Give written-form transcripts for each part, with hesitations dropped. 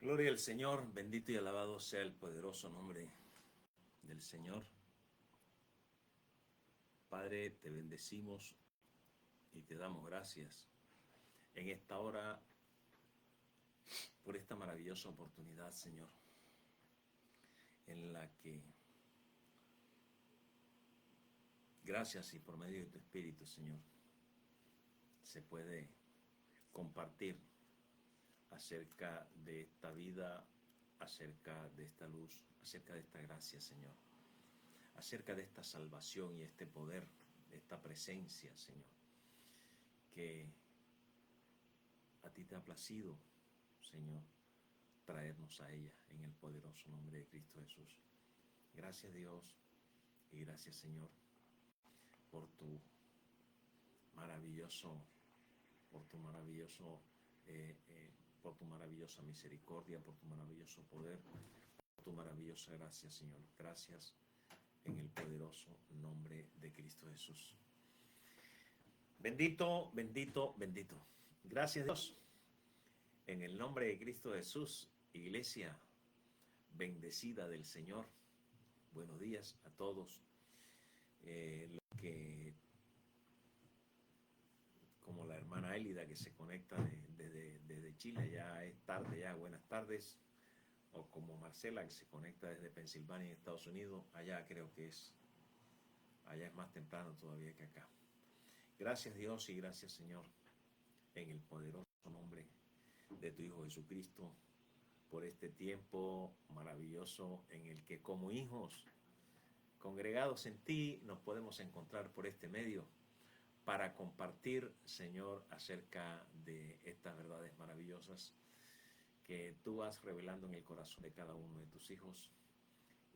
Gloria al Señor, bendito y alabado sea el poderoso nombre del Señor. Padre, te bendecimos y te damos gracias en esta hora por esta maravillosa oportunidad, Señor, en la que, gracias y por medio de tu Espíritu, Señor, se puede compartir acerca de esta vida, acerca de esta luz, acerca de esta gracia, Señor, acerca de esta salvación y este poder, de esta presencia, Señor, que a ti te ha placido, Señor, traernos a ella en el poderoso nombre de Cristo Jesús. Gracias, Dios, y gracias, Señor, por tu maravilloso, por tu maravilloso, por tu maravillosa misericordia, por tu maravilloso poder, por tu maravillosa gracia, Señor. Gracias en el poderoso nombre de Cristo Jesús. Bendito, bendito, bendito. Gracias, Dios. En el nombre de Cristo Jesús, iglesia bendecida del Señor. Buenos días a todos. Los que, como la hermana Élida que se conecta desde Chile, ya es tarde, ya buenas tardes. O como Marcela que se conecta desde Pensilvania en Estados Unidos, allá creo que allá es más temprano todavía que acá. Gracias Dios y gracias Señor en el poderoso nombre de tu Hijo Jesucristo por este tiempo maravilloso en el que como hijos congregados en ti nos podemos encontrar por este medio para compartir, Señor, acerca de estas verdades maravillosas que tú vas revelando en el corazón de cada uno de tus hijos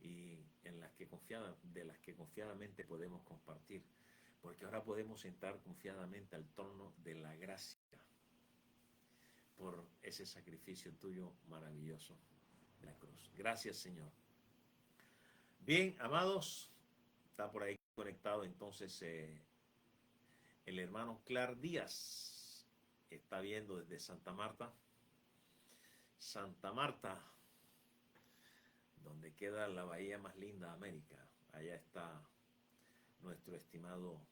y en las que de las que confiadamente podemos compartir, porque ahora podemos entrar confiadamente al trono de la gracia por ese sacrificio tuyo maravilloso de la cruz. Gracias, Señor. Bien, amados, está por ahí conectado entonces el hermano Clar Díaz, está viendo desde Santa Marta. Santa Marta, donde queda la bahía más linda de América. Allá está nuestro estimado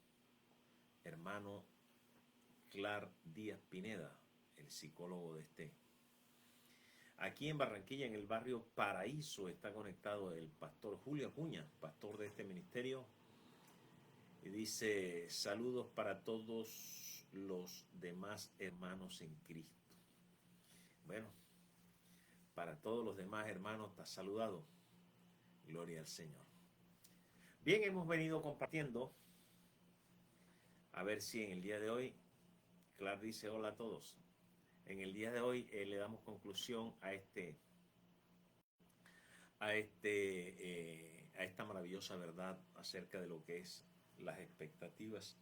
hermano Clar Díaz Pineda, el psicólogo de Aquí en Barranquilla, en el barrio Paraíso, está conectado el pastor Julio Acuña, pastor de este ministerio, y dice: saludos para todos los demás hermanos en Cristo. Bueno, para todos los demás hermanos está saludado. Gloria al Señor. Bien, hemos venido compartiendo. A ver si en el día de hoy, Clar dice hola a todos. En el día de hoy le damos conclusión a esta maravillosa verdad acerca de lo que es las expectativas.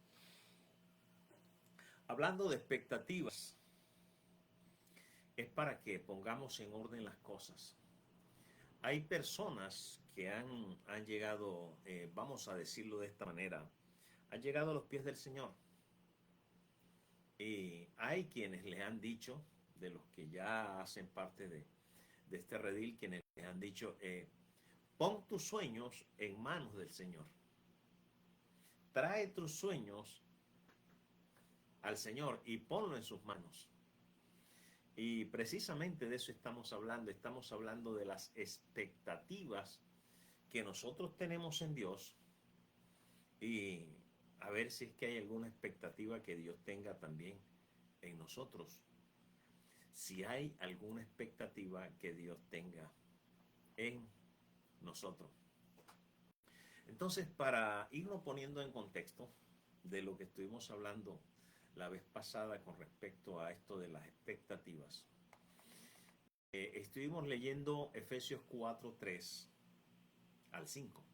Hablando de expectativas, es para que pongamos en orden las cosas. Hay personas que han llegado, vamos a decirlo de esta manera, han llegado a los pies del Señor. Y hay quienes les han dicho, de los que ya hacen parte de este redil, quienes les han dicho, pon tus sueños en manos del Señor. Trae tus sueños al Señor y ponlo en sus manos. Y precisamente de eso estamos hablando de las expectativas que nosotros tenemos en Dios y a ver si es que hay alguna expectativa que Dios tenga también en nosotros. Si hay alguna expectativa que Dios tenga en nosotros. Entonces, para irnos poniendo en contexto de lo que estuvimos hablando la vez pasada con respecto a esto de las expectativas, estuvimos leyendo Efesios 4:3 al 5.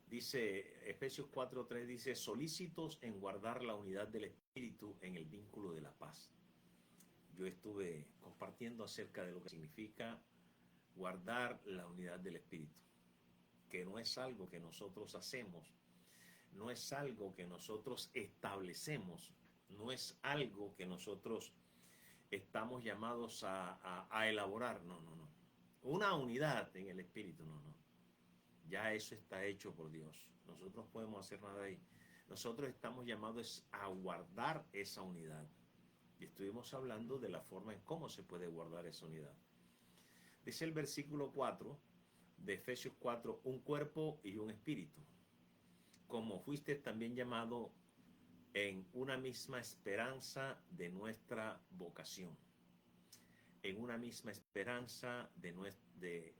Dice, Efesios 4:3 dice: solícitos en guardar la unidad del Espíritu en el vínculo de la paz. Yo estuve compartiendo acerca de lo que significa guardar la unidad del Espíritu, que no es algo que nosotros hacemos, no es algo que nosotros establecemos, no es algo que nosotros estamos llamados a elaborar. No, no, no. Una unidad en el espíritu, no, no. Ya eso está hecho por Dios. Nosotros no podemos hacer nada ahí. Nosotros estamos llamados a guardar esa unidad. Y estuvimos hablando de la forma en cómo se puede guardar esa unidad. Dice el versículo 4 de Efesios 4, un cuerpo y un espíritu. Como fuiste también llamado en una misma esperanza de nuestra vocación. En una misma esperanza de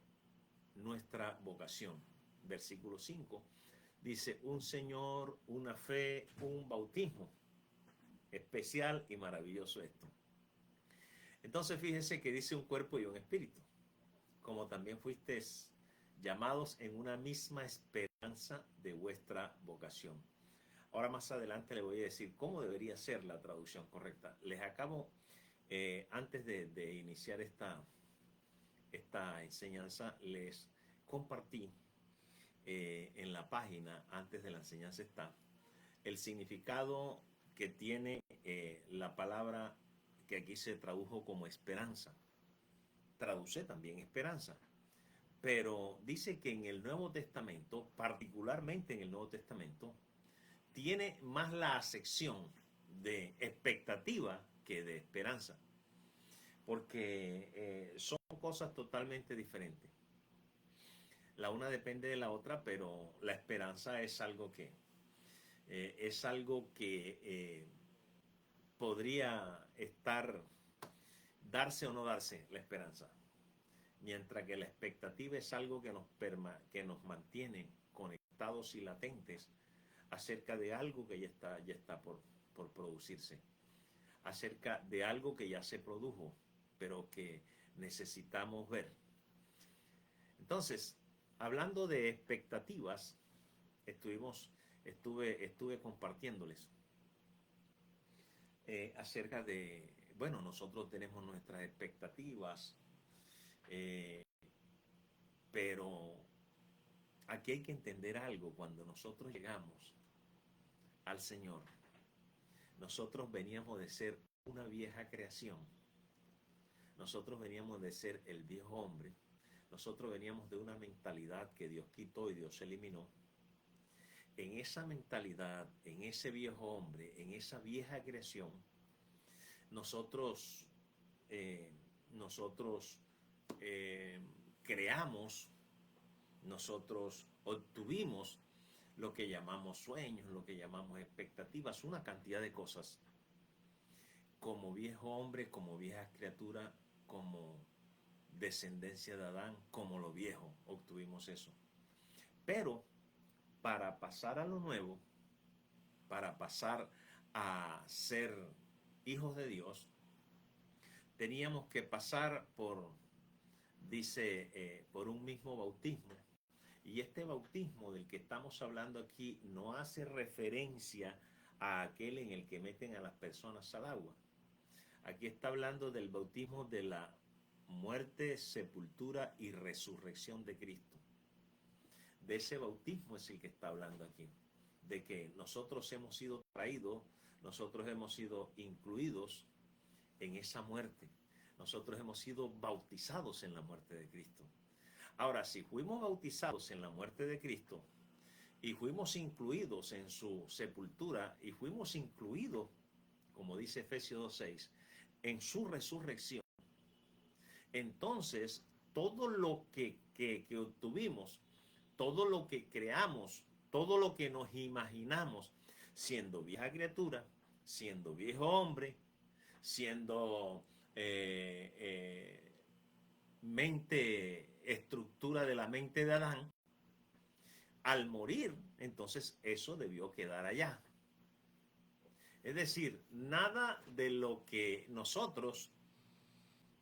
nuestra vocación. Versículo 5 dice, un Señor, una fe, un bautismo. Especial y maravilloso esto. Entonces fíjense que dice un cuerpo y un espíritu. Como también fuisteis llamados en una misma esperanza de vuestra vocación. Ahora más adelante le voy a decir cómo debería ser la traducción correcta. Les acabo, antes de iniciar esta enseñanza, les compartí en la página, antes de la enseñanza está, el significado que tiene la palabra que aquí se tradujo como esperanza. Traduce también esperanza. Pero dice que en el Nuevo Testamento, particularmente en el Nuevo Testamento, tiene más la acepción de expectativa que de esperanza. Porque son cosas totalmente diferentes. La una depende de la otra, pero la esperanza es algo que podría darse o no darse la esperanza. Mientras que la expectativa es algo que nos mantiene conectados y latentes acerca de algo que ya está por producirse, acerca de algo que ya se produjo, pero que necesitamos ver. Entonces, hablando de expectativas, estuve compartiéndoles acerca de, bueno, nosotros tenemos nuestras expectativas, pero aquí hay que entender algo. Cuando nosotros llegamos al Señor, nosotros veníamos de ser una vieja creación, nosotros veníamos de ser el viejo hombre, nosotros veníamos de una mentalidad que Dios quitó y Dios eliminó. En esa mentalidad, en ese viejo hombre, en esa vieja creación, nosotros creamos, nosotros obtuvimos lo que llamamos sueños, lo que llamamos expectativas, una cantidad de cosas. Como viejo hombre, como vieja criatura, como descendencia de Adán, como lo viejo, obtuvimos eso. Pero para pasar a lo nuevo, para pasar a ser hijos de Dios, teníamos que pasar por un mismo bautismo. Y este bautismo del que estamos hablando aquí no hace referencia a aquel en el que meten a las personas al agua. Aquí está hablando del bautismo de la muerte, sepultura y resurrección de Cristo. De ese bautismo es el que está hablando aquí. De que nosotros hemos sido traídos, nosotros hemos sido incluidos en esa muerte. Nosotros hemos sido bautizados en la muerte de Cristo. Ahora, si fuimos bautizados en la muerte de Cristo y fuimos incluidos en su sepultura y fuimos incluidos, como dice Efesios 2:6, en su resurrección, entonces todo lo que obtuvimos, todo lo que creamos, todo lo que nos imaginamos, siendo vieja criatura, siendo viejo hombre, siendo estructura de la mente de Adán, al morir, entonces eso debió quedar allá. Es decir, nada de lo que nosotros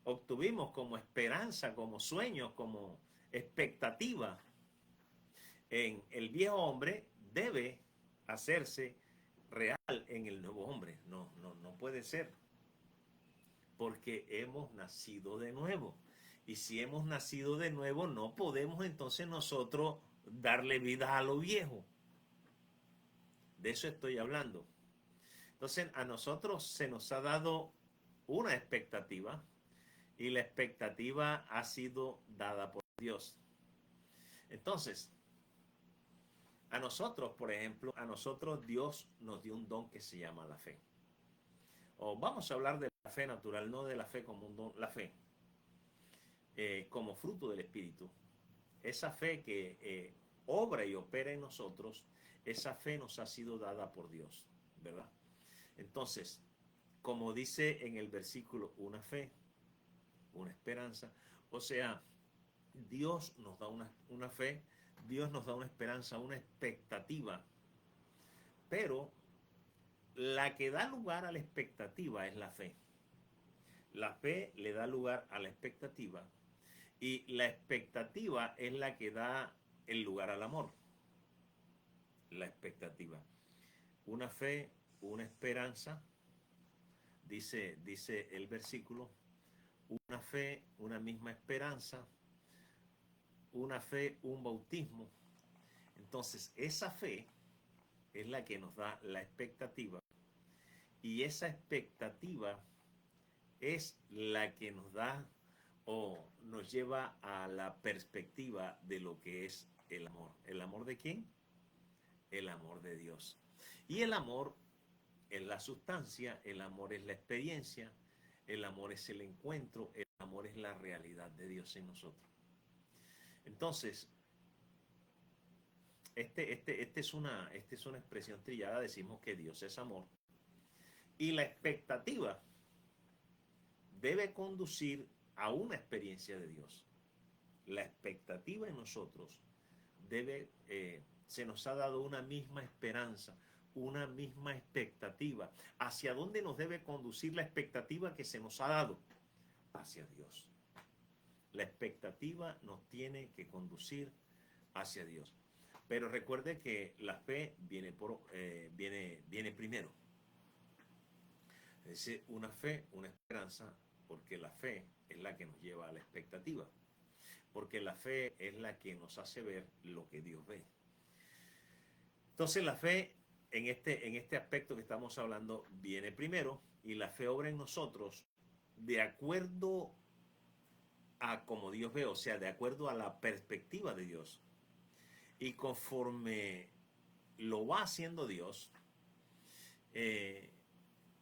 obtuvimos como esperanza, como sueño, como expectativa en el viejo hombre debe hacerse real en el nuevo hombre. No puede ser. Porque hemos nacido de nuevo. Y si hemos nacido de nuevo, no podemos entonces nosotros darle vida a lo viejo. De eso estoy hablando. Entonces, a nosotros se nos ha dado una expectativa y la expectativa ha sido dada por Dios. Entonces, a nosotros, por ejemplo, a nosotros Dios nos dio un don que se llama la fe. O vamos a hablar de la fe natural, no de la fe como un don, la fe como fruto del Espíritu. Esa fe que obra y opera en nosotros, esa fe nos ha sido dada por Dios, ¿verdad? Entonces, como dice en el versículo, una fe, una esperanza, o sea, Dios nos da una fe, Dios nos da una esperanza, una expectativa, pero la que da lugar a la expectativa es la fe. La fe le da lugar a la expectativa y la expectativa es la que da el lugar al amor. La expectativa. Una fe, una esperanza, dice el versículo, una fe, una misma esperanza, una fe, un bautismo. Entonces, esa fe es la que nos da la expectativa y esa expectativa es la que nos da o nos lleva a la perspectiva de lo que es el amor. ¿El amor de quién? El amor de Dios. Y el amor es la sustancia, el amor es la experiencia, el amor es el encuentro, el amor es la realidad de Dios en nosotros. Entonces, esta es una expresión trillada, decimos que Dios es amor. Y la expectativa debe conducir a una experiencia de Dios. La expectativa en nosotros se nos ha dado una misma esperanza, una misma expectativa. ¿Hacia dónde nos debe conducir la expectativa que se nos ha dado? Hacia Dios. La expectativa nos tiene que conducir hacia Dios. Pero recuerde que la fe viene primero. Es decir, una fe, una esperanza, porque la fe es la que nos lleva a la expectativa. Porque la fe es la que nos hace ver lo que Dios ve. Entonces la fe en este aspecto que estamos hablando viene primero y la fe obra en nosotros de acuerdo a como Dios ve, o sea, de acuerdo a la perspectiva de Dios. Y conforme lo va haciendo Dios,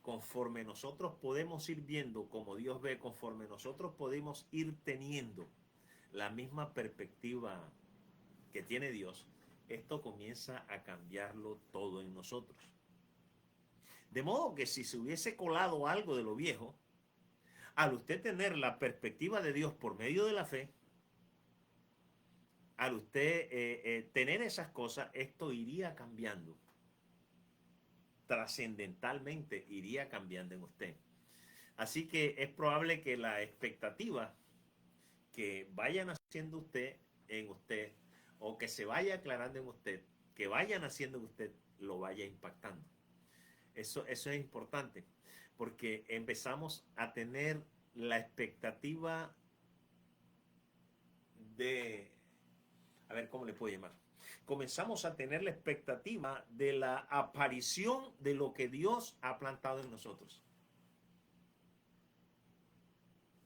conforme nosotros podemos ir viendo como Dios ve, conforme nosotros podemos ir teniendo la misma perspectiva que tiene Dios, esto comienza a cambiarlo todo en nosotros. De modo que si se hubiese colado algo de lo viejo, al usted tener la perspectiva de Dios por medio de la fe, al usted tener esas cosas, esto iría cambiando. Trascendentalmente iría cambiando en usted. Así que es probable que la expectativa que vaya naciendo en usted, o que se vaya aclarando en usted, que vaya naciendo en usted, lo vaya impactando. Eso es importante, porque empezamos a tener la expectativa de, a ver cómo le puedo llamar, comenzamos a tener la expectativa de la aparición de lo que Dios ha plantado en nosotros.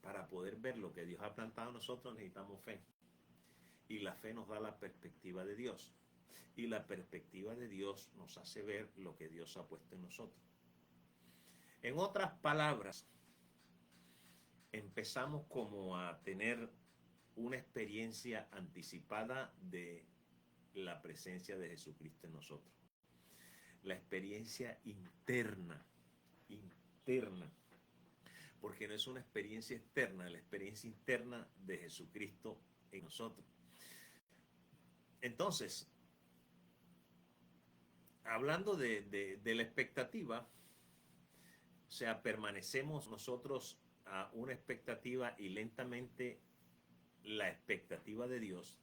Para poder ver lo que Dios ha plantado en nosotros necesitamos fe. Y la fe nos da la perspectiva de Dios. Y la perspectiva de Dios nos hace ver lo que Dios ha puesto en nosotros. En otras palabras, empezamos como a tener una experiencia anticipada de la presencia de Jesucristo en nosotros. La experiencia interna, porque no es una experiencia externa, la experiencia interna de Jesucristo en nosotros. Entonces, hablando de la expectativa, o sea, permanecemos nosotros a una expectativa y lentamente la expectativa de Dios,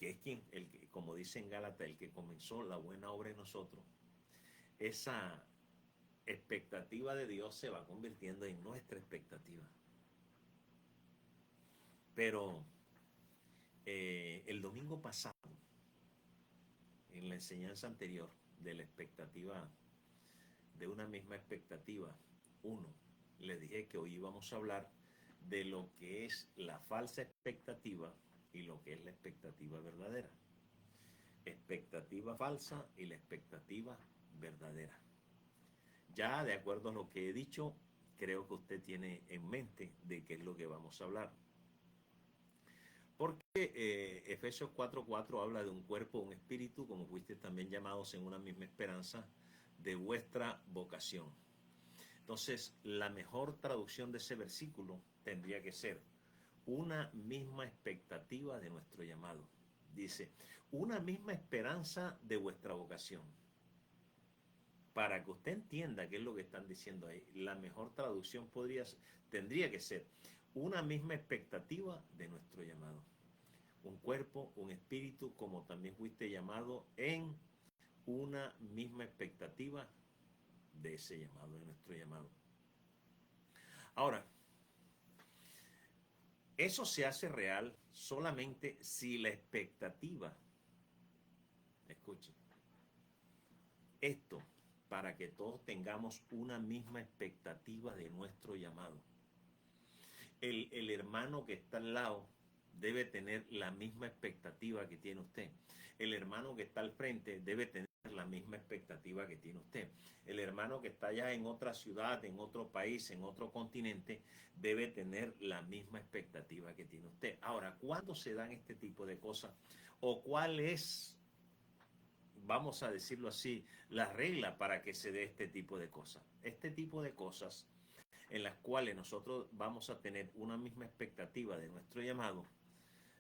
que es quien, como dice en Gálatas, el que comenzó la buena obra en nosotros, esa expectativa de Dios se va convirtiendo en nuestra expectativa. Pero el domingo pasado, en la enseñanza anterior de la expectativa, de una misma expectativa, 1, le dije que hoy íbamos a hablar de lo que es la falsa expectativa y lo que es la expectativa verdadera. Expectativa falsa y la expectativa verdadera. Ya de acuerdo a lo que he dicho, creo que usted tiene en mente de qué es lo que vamos a hablar. Porque Efesios 4:4 habla de un cuerpo, un espíritu, como fuiste también llamados en una misma esperanza de vuestra vocación. Entonces, la mejor traducción de ese versículo tendría que ser una misma expectativa de nuestro llamado. Dice, una misma esperanza de vuestra vocación. Para que usted entienda qué es lo que están diciendo ahí, la mejor traducción tendría que ser una misma expectativa de nuestro llamado. Un cuerpo, un espíritu, como también fuiste llamado en una misma expectativa de ese llamado, de nuestro llamado. Ahora, eso se hace real solamente si la expectativa, escuchen, esto para que todos tengamos una misma expectativa de nuestro llamado. El hermano que está al lado debe tener la misma expectativa que tiene usted. El hermano que está al frente debe tener la misma expectativa que tiene usted. El hermano que está allá en otra ciudad, en otro país, en otro continente, debe tener la misma expectativa que tiene usted. Ahora, ¿cuándo se dan este tipo de cosas? ¿O cuál es, vamos a decirlo así, la regla para que se dé este tipo de cosas? Este tipo de cosas en las cuales nosotros vamos a tener una misma expectativa de nuestro llamado,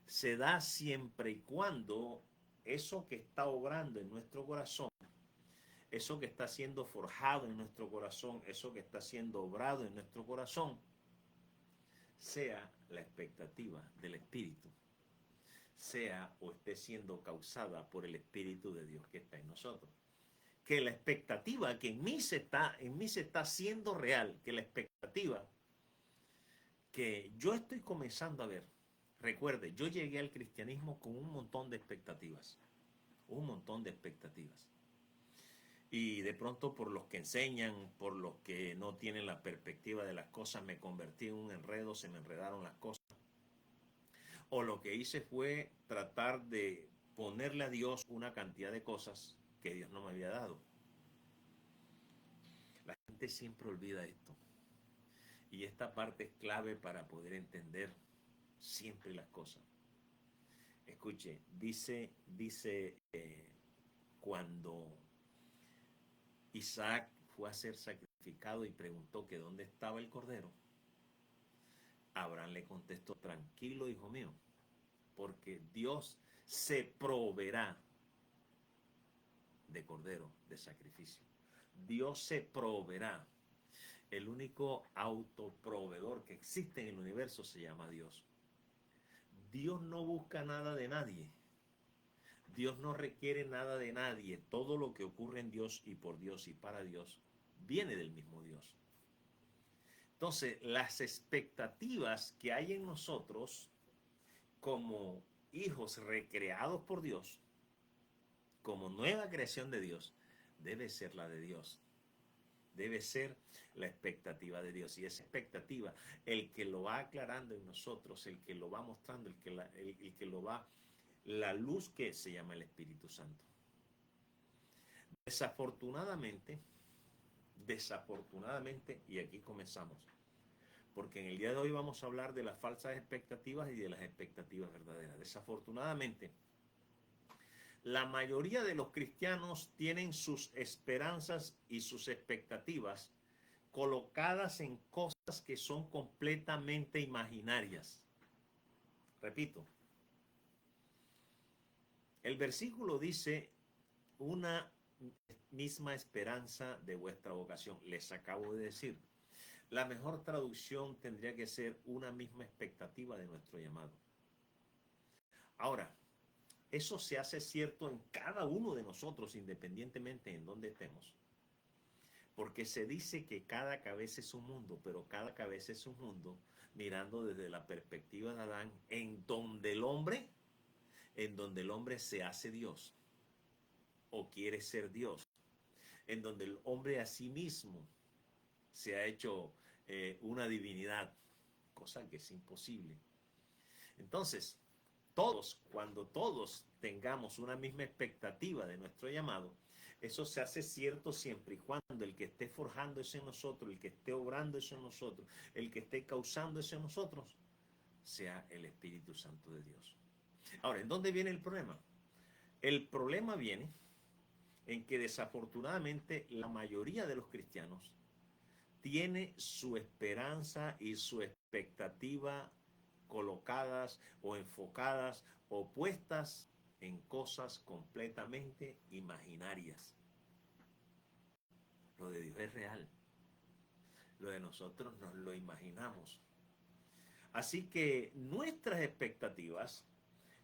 se da siempre y cuando eso que está obrando en nuestro corazón, eso que está siendo forjado en nuestro corazón, eso que está siendo obrado en nuestro corazón, sea la expectativa del Espíritu, sea o esté siendo causada por el Espíritu de Dios que está en nosotros. Que la expectativa que en mí se está haciendo real, que la expectativa que yo estoy comenzando a ver. Recuerde, yo llegué al cristianismo con un montón de expectativas, un montón de expectativas. Y de pronto por los que enseñan, por los que no tienen la perspectiva de las cosas, me convertí en un enredo, se me enredaron las cosas. O lo que hice fue tratar de ponerle a Dios una cantidad de cosas que Dios no me había dado. La gente siempre olvida esto. Y esta parte es clave para poder entender siempre las cosas. Escuche, dice cuando Isaac fue a ser sacrificado y preguntó que dónde estaba el cordero, Abraham le contestó, tranquilo, hijo mío, porque Dios se proveerá de cordero, de sacrificio. Dios se proveerá. El único autoproveedor que existe en el universo se llama Dios. Dios no busca nada de nadie. Dios no requiere nada de nadie. Todo lo que ocurre en Dios y por Dios y para Dios viene del mismo Dios. Entonces, las expectativas que hay en nosotros como hijos recreados por Dios, como nueva creación de Dios, debe ser la de Dios. Debe ser la expectativa de Dios. Y esa expectativa, el que lo va aclarando en nosotros, el que lo va mostrando, el que lo va, la luz que se llama el Espíritu Santo. Desafortunadamente, y aquí comenzamos, porque en el día de hoy vamos a hablar de las falsas expectativas y de las expectativas verdaderas. Desafortunadamente, la mayoría de los cristianos tienen sus esperanzas y sus expectativas colocadas en cosas que son completamente imaginarias. Repito, el versículo dice una misma esperanza de vuestra vocación. Les acabo de decir, la mejor traducción tendría que ser una misma expectativa de nuestro llamado. Ahora, eso se hace cierto en cada uno de nosotros, independientemente en donde estemos. Porque se dice que cada cabeza es un mundo, pero cada cabeza es un mundo mirando desde la perspectiva de Adán, en donde el hombre se hace Dios o quiere ser Dios, en donde el hombre a sí mismo se ha hecho una divinidad, cosa que es imposible. Entonces, cuando todos tengamos una misma expectativa de nuestro llamado, eso se hace cierto siempre y cuando el que esté forjando eso en nosotros, el que esté obrando eso en nosotros, el que esté causando eso en nosotros, sea el Espíritu Santo de Dios. Ahora, ¿en dónde viene el problema? El problema viene en que desafortunadamente la mayoría de los cristianos tiene su esperanza y su expectativa colocadas o enfocadas o puestas en cosas completamente imaginarias. Lo de Dios es real. Lo de nosotros nos lo imaginamos. Así que nuestras expectativas,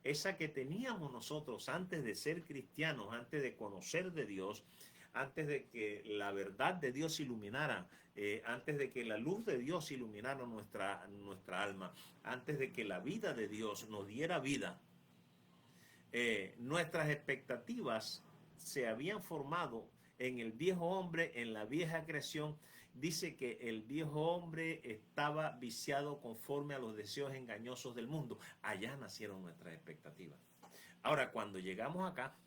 esa que teníamos nosotros antes de ser cristianos, antes de conocer de Dios, antes de que la verdad de Dios iluminara, antes de que la luz de Dios iluminara nuestra alma, antes de que la vida de Dios nos diera vida, nuestras expectativas se habían formado en el viejo hombre, en la vieja creación. Dice que el viejo hombre estaba viciado conforme a los deseos engañosos del mundo. Allá nacieron nuestras expectativas. Ahora, cuando llegamos acá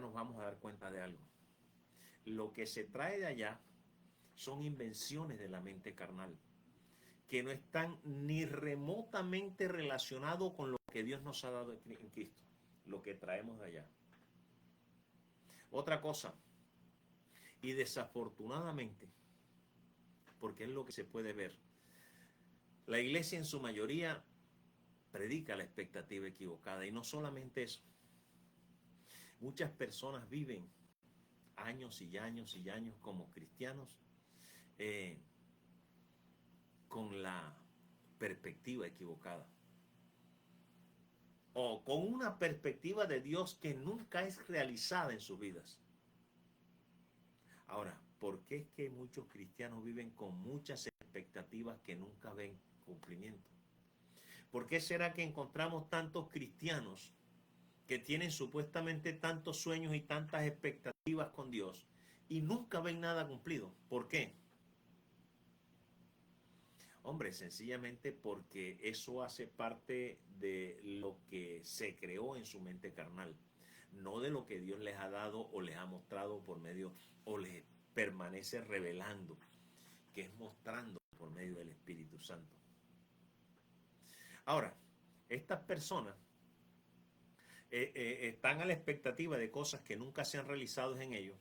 nos vamos a dar cuenta de algo. Lo que se trae de allá son invenciones de la mente carnal, que no están ni remotamente relacionados con lo que Dios nos ha dado en Cristo, lo que traemos de allá. Otra cosa, y desafortunadamente, porque es lo que se puede ver, la iglesia en su mayoría predica la expectativa equivocada, y no solamente eso, muchas personas viven años y años y años como cristianos con la perspectiva equivocada, o con una perspectiva de Dios que nunca es realizada en sus vidas. Ahora, ¿por qué es que muchos cristianos viven con muchas expectativas que nunca ven cumplimiento? ¿Por qué será que encontramos tantos cristianos que tienen supuestamente tantos sueños y tantas expectativas con Dios y nunca ven nada cumplido? ¿Por qué? Hombre, sencillamente porque eso hace parte de lo que se creó en su mente carnal, no de lo que Dios les ha dado o les ha mostrado por medio, o les permanece revelando, que es mostrando por medio del Espíritu Santo. Ahora, estas personas están a la expectativa de cosas que nunca se han realizado en ellos,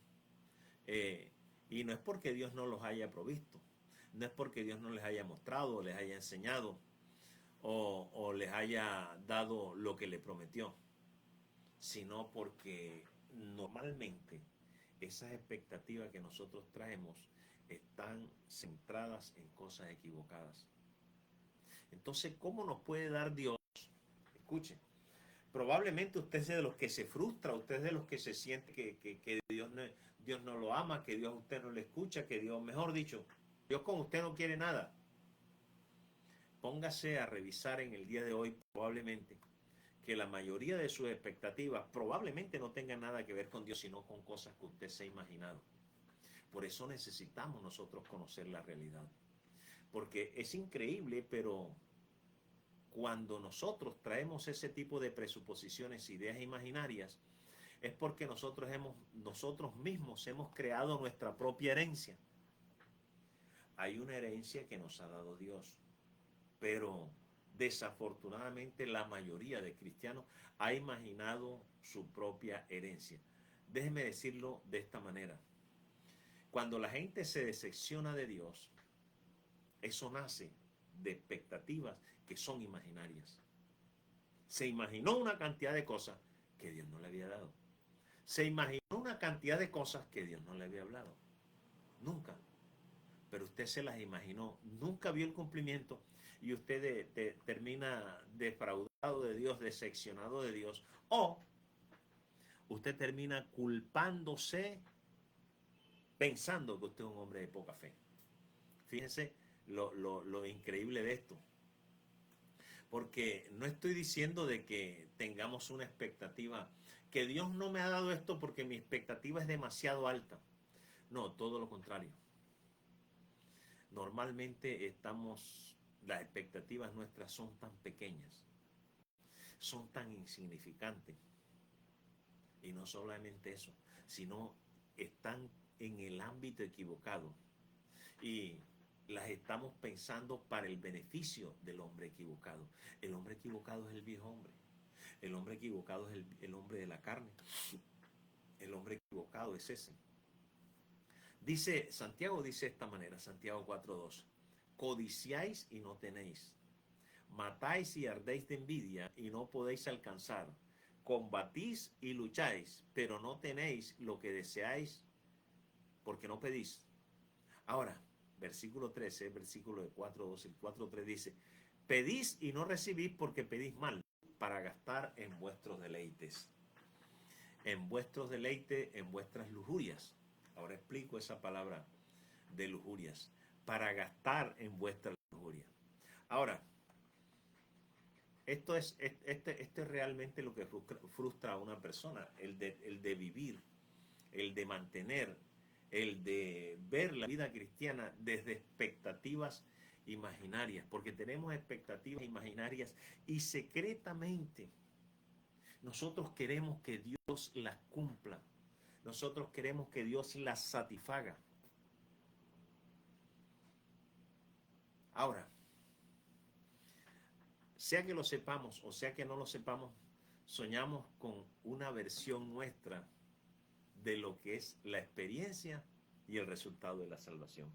y no es porque Dios no los haya provisto, no es porque Dios no les haya mostrado o les haya enseñado o les haya dado lo que le prometió, sino porque normalmente esas expectativas que nosotros traemos están centradas en cosas equivocadas. Entonces, ¿cómo nos puede dar Dios? Escuche, probablemente usted es de los que se frustra, usted es de los que se siente que Dios no lo ama, que Dios a usted no le escucha, que Dios, mejor dicho, Dios con usted no quiere nada. Póngase a revisar en el día de hoy probablemente que la mayoría de sus expectativas probablemente no tengan nada que ver con Dios, sino con cosas que usted se ha imaginado. Por eso necesitamos nosotros conocer la realidad. Porque es increíble, pero cuando nosotros traemos ese tipo de presuposiciones, ideas imaginarias, es porque nosotros mismos hemos creado nuestra propia herencia. Hay una herencia que nos ha dado Dios, pero desafortunadamente la mayoría de cristianos ha imaginado su propia herencia. Déjeme decirlo de esta manera. Cuando la gente se decepciona de Dios, eso nace de expectativas que son imaginarias. Se imaginó una cantidad de cosas que Dios no le había dado. Se imaginó una cantidad de cosas que Dios no le había hablado. Nunca. Pero usted se las imaginó. Nunca vio el cumplimiento y usted termina defraudado de Dios, decepcionado de Dios. O usted termina culpándose pensando que usted es un hombre de poca fe. Fíjense lo increíble de esto. Porque no estoy diciendo de que tengamos una expectativa, que Dios no me ha dado esto porque mi expectativa es demasiado alta. No, todo lo contrario. Normalmente las expectativas nuestras son tan pequeñas, son tan insignificantes. Y no solamente eso, sino están en el ámbito equivocado. Y las estamos pensando para el beneficio del hombre equivocado. El hombre equivocado es el viejo hombre. El hombre equivocado es el hombre de la carne. El hombre equivocado es ese. Santiago dice de esta manera, Santiago 4:2, codiciáis y no tenéis, matáis y ardéis de envidia y no podéis alcanzar, combatís y lucháis, pero no tenéis lo que deseáis porque no pedís. Ahora, versículo 13, versículo de 4:2, el 4:3 dice, pedís y no recibís porque pedís mal, para gastar en vuestros deleites. En vuestros deleites, en vuestras lujurias. Ahora explico esa palabra de lujurias. Para gastar en vuestras lujurias. Ahora, esto es realmente lo que frustra a una persona, el de vivir, el de mantener, el de ver la vida cristiana desde expectativas imaginarias, porque tenemos expectativas imaginarias y secretamente nosotros queremos que Dios las cumpla, nosotros queremos que Dios las satisfaga. Ahora, sea que lo sepamos o sea que no lo sepamos, soñamos con una versión nuestra de lo que es la experiencia y el resultado de la salvación.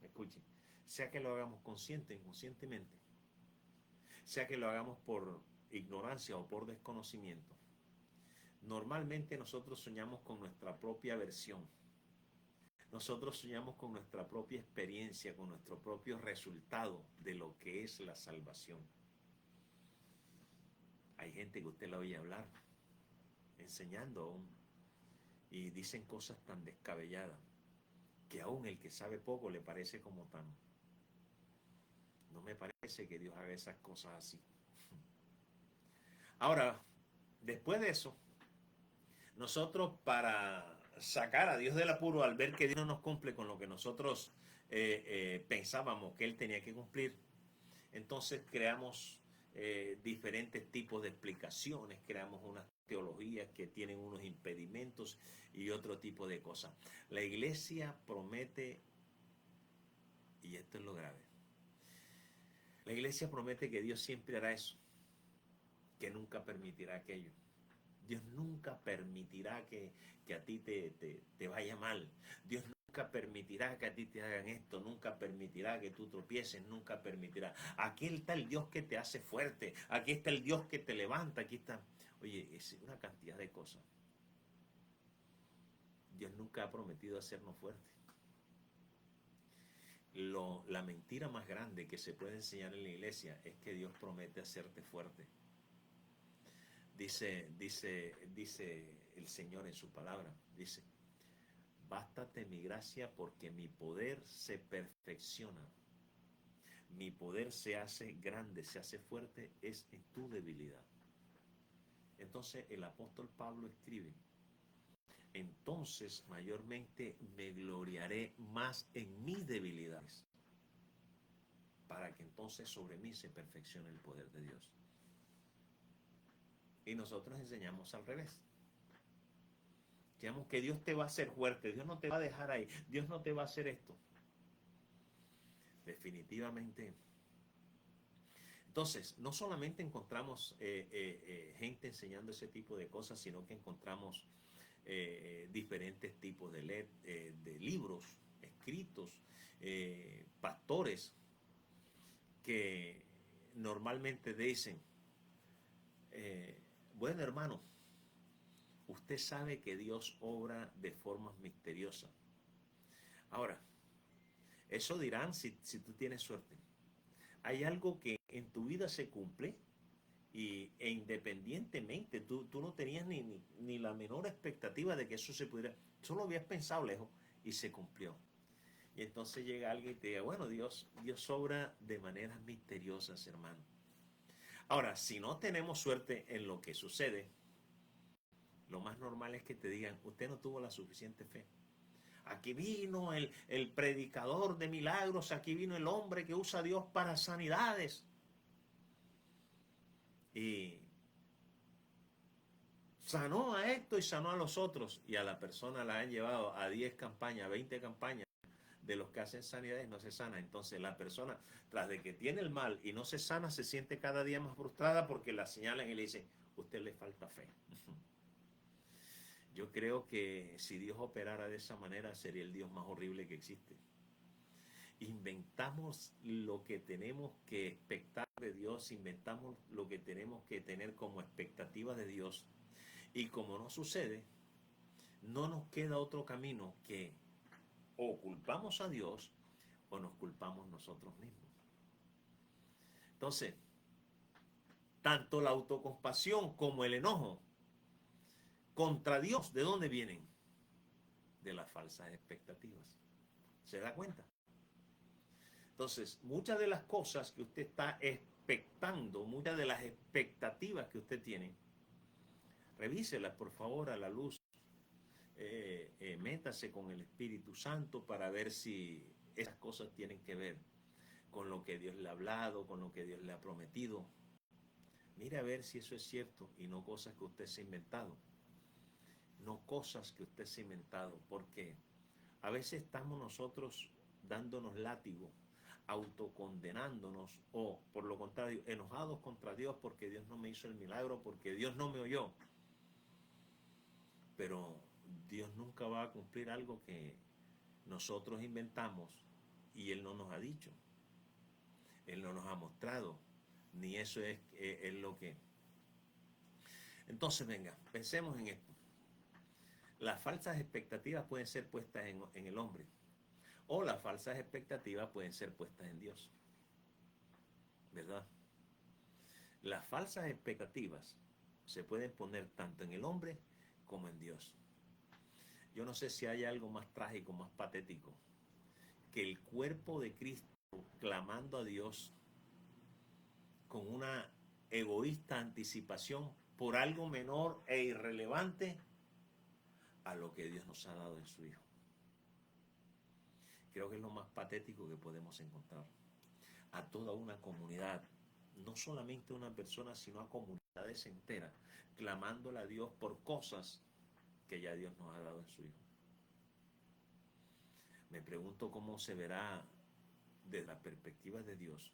Escuchen, sea que lo hagamos consciente o inconscientemente, sea que lo hagamos por ignorancia o por desconocimiento, normalmente nosotros soñamos con nuestra propia versión. Nosotros soñamos con nuestra propia experiencia, con nuestro propio resultado de lo que es la salvación. Hay gente que usted la oye hablar, enseñando aún, y dicen cosas tan descabelladas que aún el que sabe poco le parece como tan... No me parece que Dios haga esas cosas así. Ahora, después de eso, nosotros para sacar a Dios del apuro, al ver que Dios no nos cumple con lo que nosotros pensábamos que Él tenía que cumplir, entonces creamos diferentes tipos de explicaciones, creamos unas teologías que tienen unos impedimentos y otro tipo de cosas. La iglesia promete, y esto es lo grave, la iglesia promete que Dios siempre hará eso, que nunca permitirá aquello. Dios nunca permitirá que a ti te vaya mal. Dios nunca permitirá que a ti te hagan esto, nunca permitirá que tú tropieces, nunca permitirá. Aquí está el Dios que te hace fuerte, aquí está el Dios que te levanta, aquí está... Oye, es una cantidad de cosas. Dios nunca ha prometido hacernos fuertes. La mentira más grande que se puede enseñar en la iglesia es que Dios promete hacerte fuerte. Dice el Señor en su palabra, dice, bástate mi gracia porque mi poder se perfecciona. Mi poder se hace grande, se hace fuerte, es en tu debilidad. Entonces el apóstol Pablo escribe, entonces mayormente me gloriaré más en mis debilidades, para que entonces sobre mí se perfeccione el poder de Dios. Y nosotros enseñamos al revés. Digamos que Dios te va a hacer fuerte, Dios no te va a dejar ahí, Dios no te va a hacer esto. Definitivamente. Entonces, no solamente encontramos gente enseñando ese tipo de cosas, sino que encontramos diferentes tipos de libros escritos, pastores que normalmente dicen, bueno hermano, usted sabe que Dios obra de formas misteriosas. Ahora, eso dirán si tú tienes suerte. Hay algo que en tu vida se cumple e independientemente, tú no tenías ni la menor expectativa de que eso se pudiera, solo habías pensado lejos y se cumplió. Y entonces llega alguien y te diga, bueno, Dios obra de maneras misteriosas, hermano. Ahora, si no tenemos suerte en lo que sucede, lo más normal es que te digan, usted no tuvo la suficiente fe. Aquí vino el predicador de milagros, aquí vino el hombre que usa a Dios para sanidades. Y sanó a esto y sanó a los otros. Y a la persona la han llevado a 10 campañas, 20 campañas. De los que hacen sanidades no se sana. Entonces la persona, tras de que tiene el mal y no se sana, se siente cada día más frustrada porque la señalan y le dicen, usted le falta fe. Yo creo que si Dios operara de esa manera, sería el Dios más horrible que existe. Inventamos lo que tenemos que expectar de Dios, inventamos lo que tenemos que tener como expectativa de Dios, y como no sucede, no nos queda otro camino que o culpamos a Dios o nos culpamos nosotros mismos. Entonces, tanto la autocompasión como el enojo contra Dios, ¿de dónde vienen? De las falsas expectativas. ¿Se da cuenta? Entonces, muchas de las cosas que usted está expectando, muchas de las expectativas que usted tiene, revíselas por favor a la luz. Métase con el Espíritu Santo para ver si esas cosas tienen que ver con lo que Dios le ha hablado, con lo que Dios le ha prometido. Mire a ver si eso es cierto y no cosas que usted se ha inventado. No cosas que usted se ha inventado, porque a veces estamos nosotros dándonos látigo, autocondenándonos o, por lo contrario, enojados contra Dios porque Dios no me hizo el milagro, porque Dios no me oyó. Pero Dios nunca va a cumplir algo que nosotros inventamos y Él no nos ha dicho. Él no nos ha mostrado, ni eso es lo que... Entonces, venga, pensemos en esto. Las falsas expectativas pueden ser puestas en el hombre, o las falsas expectativas pueden ser puestas en Dios, ¿verdad? Las falsas expectativas se pueden poner tanto en el hombre como en Dios. Yo no sé si hay algo más trágico, más patético, que el cuerpo de Cristo clamando a Dios con una egoísta anticipación por algo menor e irrelevante a lo que Dios nos ha dado en su Hijo. Creo que es lo más patético que podemos encontrar. A toda una comunidad, no solamente a una persona, sino a comunidades enteras, clamándole a Dios por cosas que ya Dios nos ha dado en su Hijo. Me pregunto cómo se verá desde la perspectiva de Dios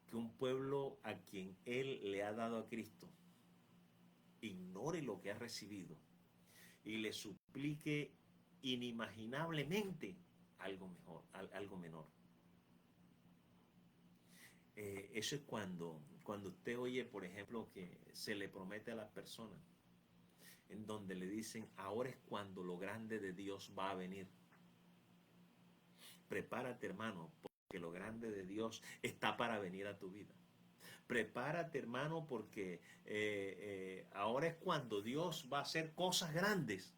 que un pueblo a quien Él le ha dado a Cristo ignore lo que ha recibido y le suplique inimaginablemente algo mejor, algo menor. Eso es cuando usted oye, por ejemplo, que se le promete a las personas, en donde le dicen, ahora es cuando lo grande de Dios va a venir. Prepárate, hermano, porque lo grande de Dios está para venir a tu vida. Prepárate, hermano, porque ahora es cuando Dios va a hacer cosas grandes.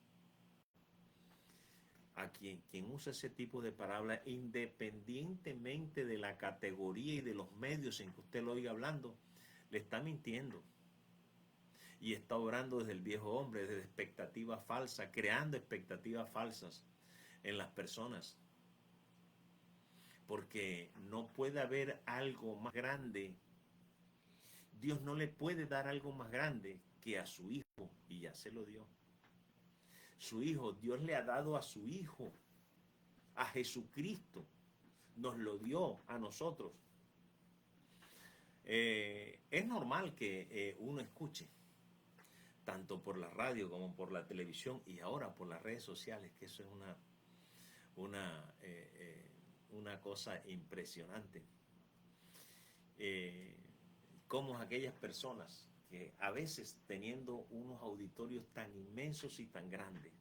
A quien usa ese tipo de palabras, independientemente de la categoría y de los medios en que usted lo oiga hablando, le está mintiendo. Y está obrando desde el viejo hombre, desde expectativas falsas, creando expectativas falsas en las personas. Porque no puede haber algo más grande. Dios no le puede dar algo más grande que a su Hijo, y ya se lo dio. Su Hijo, Dios le ha dado a su Hijo, a Jesucristo, nos lo dio a nosotros. Es normal que uno escuche, tanto por la radio como por la televisión y ahora por las redes sociales, que eso es una cosa impresionante. Como aquellas personas que a veces teniendo unos auditorios tan inmensos y tan grandes,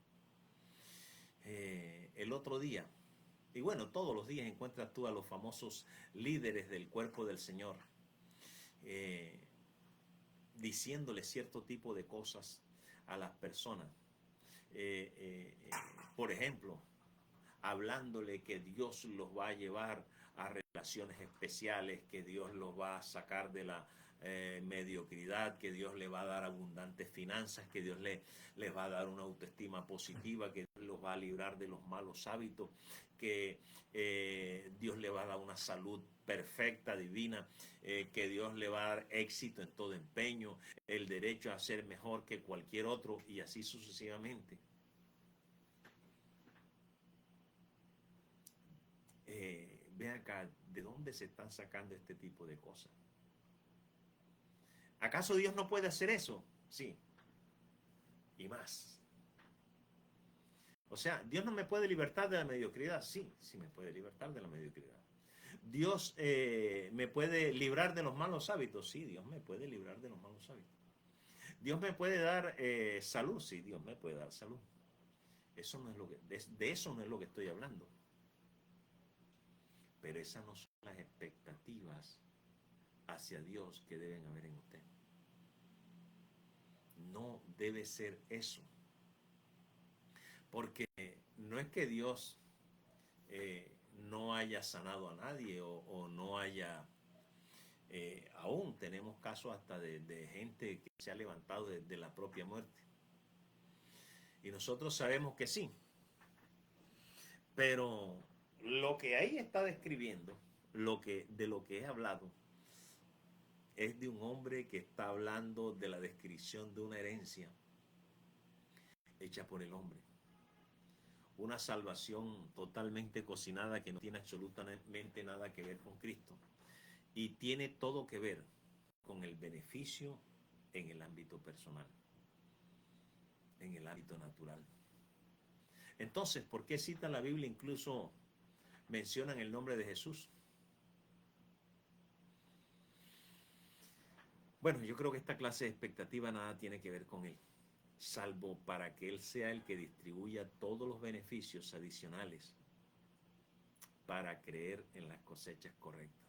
el otro día, y bueno, todos los días encuentras tú a los famosos líderes del cuerpo del Señor, diciéndole cierto tipo de cosas a las personas. Por ejemplo, hablándole que Dios los va a llevar a relaciones especiales, que Dios los va a sacar de mediocridad, que Dios le va a dar abundantes finanzas, que Dios les va a dar una autoestima positiva, que Dios los va a librar de los malos hábitos, que Dios le va a dar una salud perfecta, divina, que Dios le va a dar éxito en todo empeño, el derecho a ser mejor que cualquier otro y así sucesivamente. Vean acá, ¿de dónde se están sacando este tipo de cosas? ¿Acaso Dios no puede hacer eso? Sí, y más. O sea, ¿Dios no me puede libertar de la mediocridad? Sí, sí me puede libertar de la mediocridad. ¿Dios me puede librar de los malos hábitos? Sí, Dios me puede librar de los malos hábitos. ¿Dios me puede dar salud? Sí, Dios me puede dar salud. Eso no es lo que, de eso no es lo que estoy hablando. Pero esas no son las expectativas hacia Dios que deben haber en usted. No debe ser eso. Porque no es que Dios no haya sanado a nadie o no haya, aún tenemos casos hasta de gente que se ha levantado de la propia muerte. Y nosotros sabemos que sí. Pero lo que ahí está describiendo, de lo que he hablado, es de un hombre que está hablando de la descripción de una herencia hecha por el hombre. Una salvación totalmente cocinada que no tiene absolutamente nada que ver con Cristo y tiene todo que ver con el beneficio en el ámbito personal, en el ámbito natural. Entonces, ¿por qué cita la Biblia incluso mencionan el nombre de Jesús? Bueno, yo creo que esta clase de expectativa nada tiene que ver con él, salvo para que él sea el que distribuya todos los beneficios adicionales para creer en las cosechas correctas.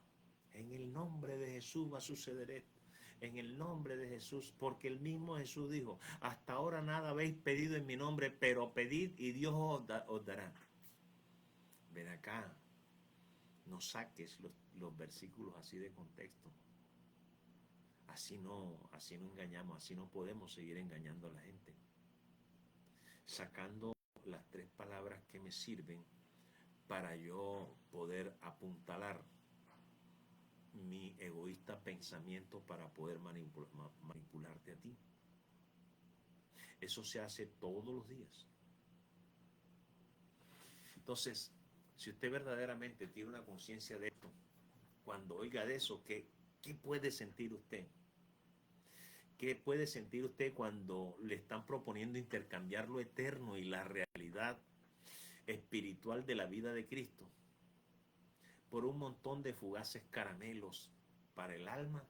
En el nombre de Jesús va a suceder esto. En el nombre de Jesús, porque el mismo Jesús dijo, hasta ahora nada habéis pedido en mi nombre, pero pedid y Dios os dará. Ven acá, no saques los versículos así de contexto. Así no engañamos, así no podemos seguir engañando a la gente. Sacando las tres palabras que me sirven para yo poder apuntalar mi egoísta pensamiento para poder manipularte a ti. Eso se hace todos los días. Entonces, si usted verdaderamente tiene una conciencia de esto, cuando oiga de eso, ¿qué puede sentir usted? ¿Qué puede sentir usted cuando le están proponiendo intercambiar lo eterno y la realidad espiritual de la vida de Cristo por un montón de fugaces caramelos para el alma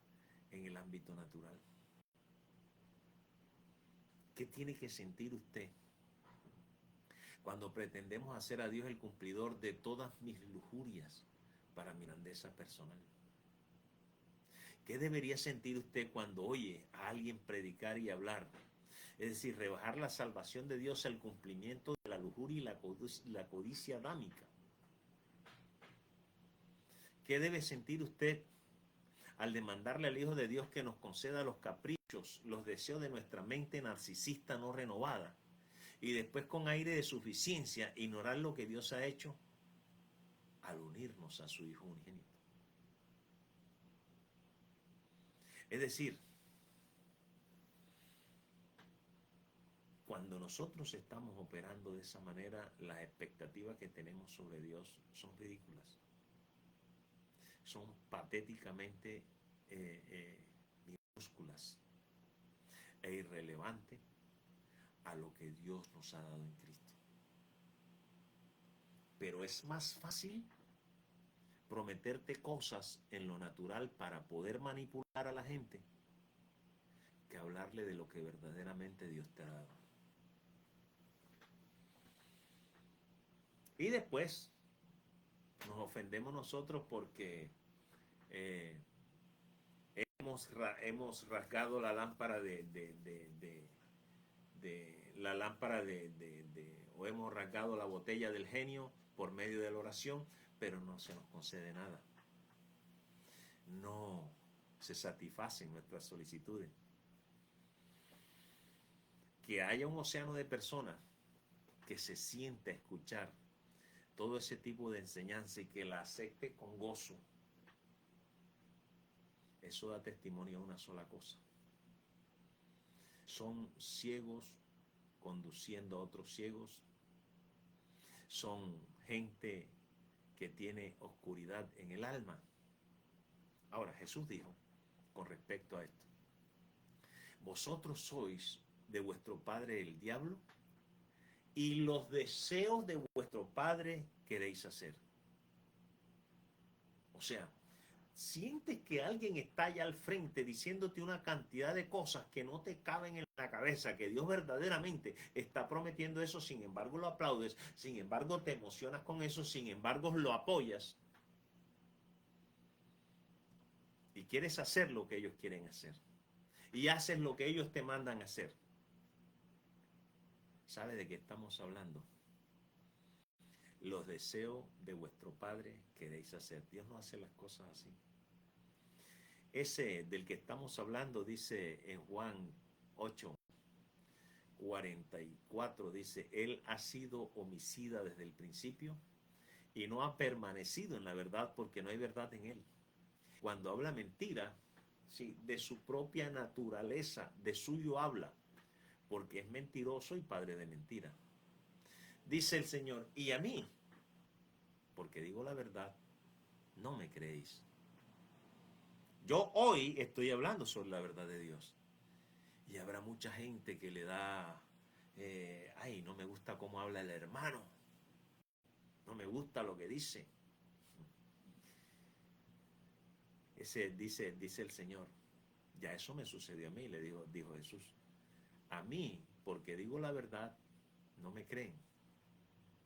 en el ámbito natural? ¿Qué tiene que sentir usted cuando pretendemos hacer a Dios el cumplidor de todas mis lujurias para mi grandeza personal? ¿Qué debería sentir usted cuando oye a alguien predicar y hablar? Es decir, rebajar la salvación de Dios al cumplimiento de la lujuria y la codicia adámica. ¿Qué debe sentir usted al demandarle al Hijo de Dios que nos conceda los caprichos, los deseos de nuestra mente narcisista no renovada, y después con aire de suficiencia ignorar lo que Dios ha hecho al unirnos a su Hijo unigénito? Es decir, cuando nosotros estamos operando de esa manera, las expectativas que tenemos sobre Dios son ridículas, son patéticamente minúsculas e irrelevantes a lo que Dios nos ha dado en Cristo. Pero es más fácil prometerte cosas en lo natural para poder manipular a la gente que hablarle de lo que verdaderamente Dios te ha dado. Y después nos ofendemos nosotros porque hemos rasgado la lámpara o hemos rasgado la botella del genio por medio de la oración, pero no se nos concede nada. No, se satisfacen nuestras solicitudes. Que haya un océano de personas que se siente a escuchar todo ese tipo de enseñanza y que la acepte con gozo. Eso da testimonio a una sola cosa. Son ciegos conduciendo a otros ciegos. Son gente que tiene oscuridad en el alma. Ahora, Jesús dijo con respecto a esto: vosotros sois de vuestro padre el diablo, y los deseos de vuestro padre queréis hacer. O sea, sientes que alguien está allá al frente diciéndote una cantidad de cosas que no te caben en la cabeza, que Dios verdaderamente está prometiendo eso, sin embargo lo aplaudes, sin embargo te emocionas con eso, sin embargo lo apoyas y quieres hacer lo que ellos quieren hacer y haces lo que ellos te mandan hacer. ¿Sabe de qué estamos hablando? Los deseos de vuestro padre queréis hacer. Dios no hace las cosas así. Ese del que estamos hablando dice en Juan 8:44, dice: Él ha sido homicida desde el principio y no ha permanecido en la verdad porque no hay verdad en él. Cuando habla mentira, sí, de su propia naturaleza, de suyo habla, porque es mentiroso y padre de mentira. Dice el Señor: y a mí, porque digo la verdad, no me creéis. Yo hoy estoy hablando sobre la verdad de Dios. Y habrá mucha gente que le da, ay, no me gusta cómo habla el hermano, no me gusta lo que dice. Ese dice el Señor: ya eso me sucedió a mí, dijo Jesús. A mí, porque digo la verdad, no me creen,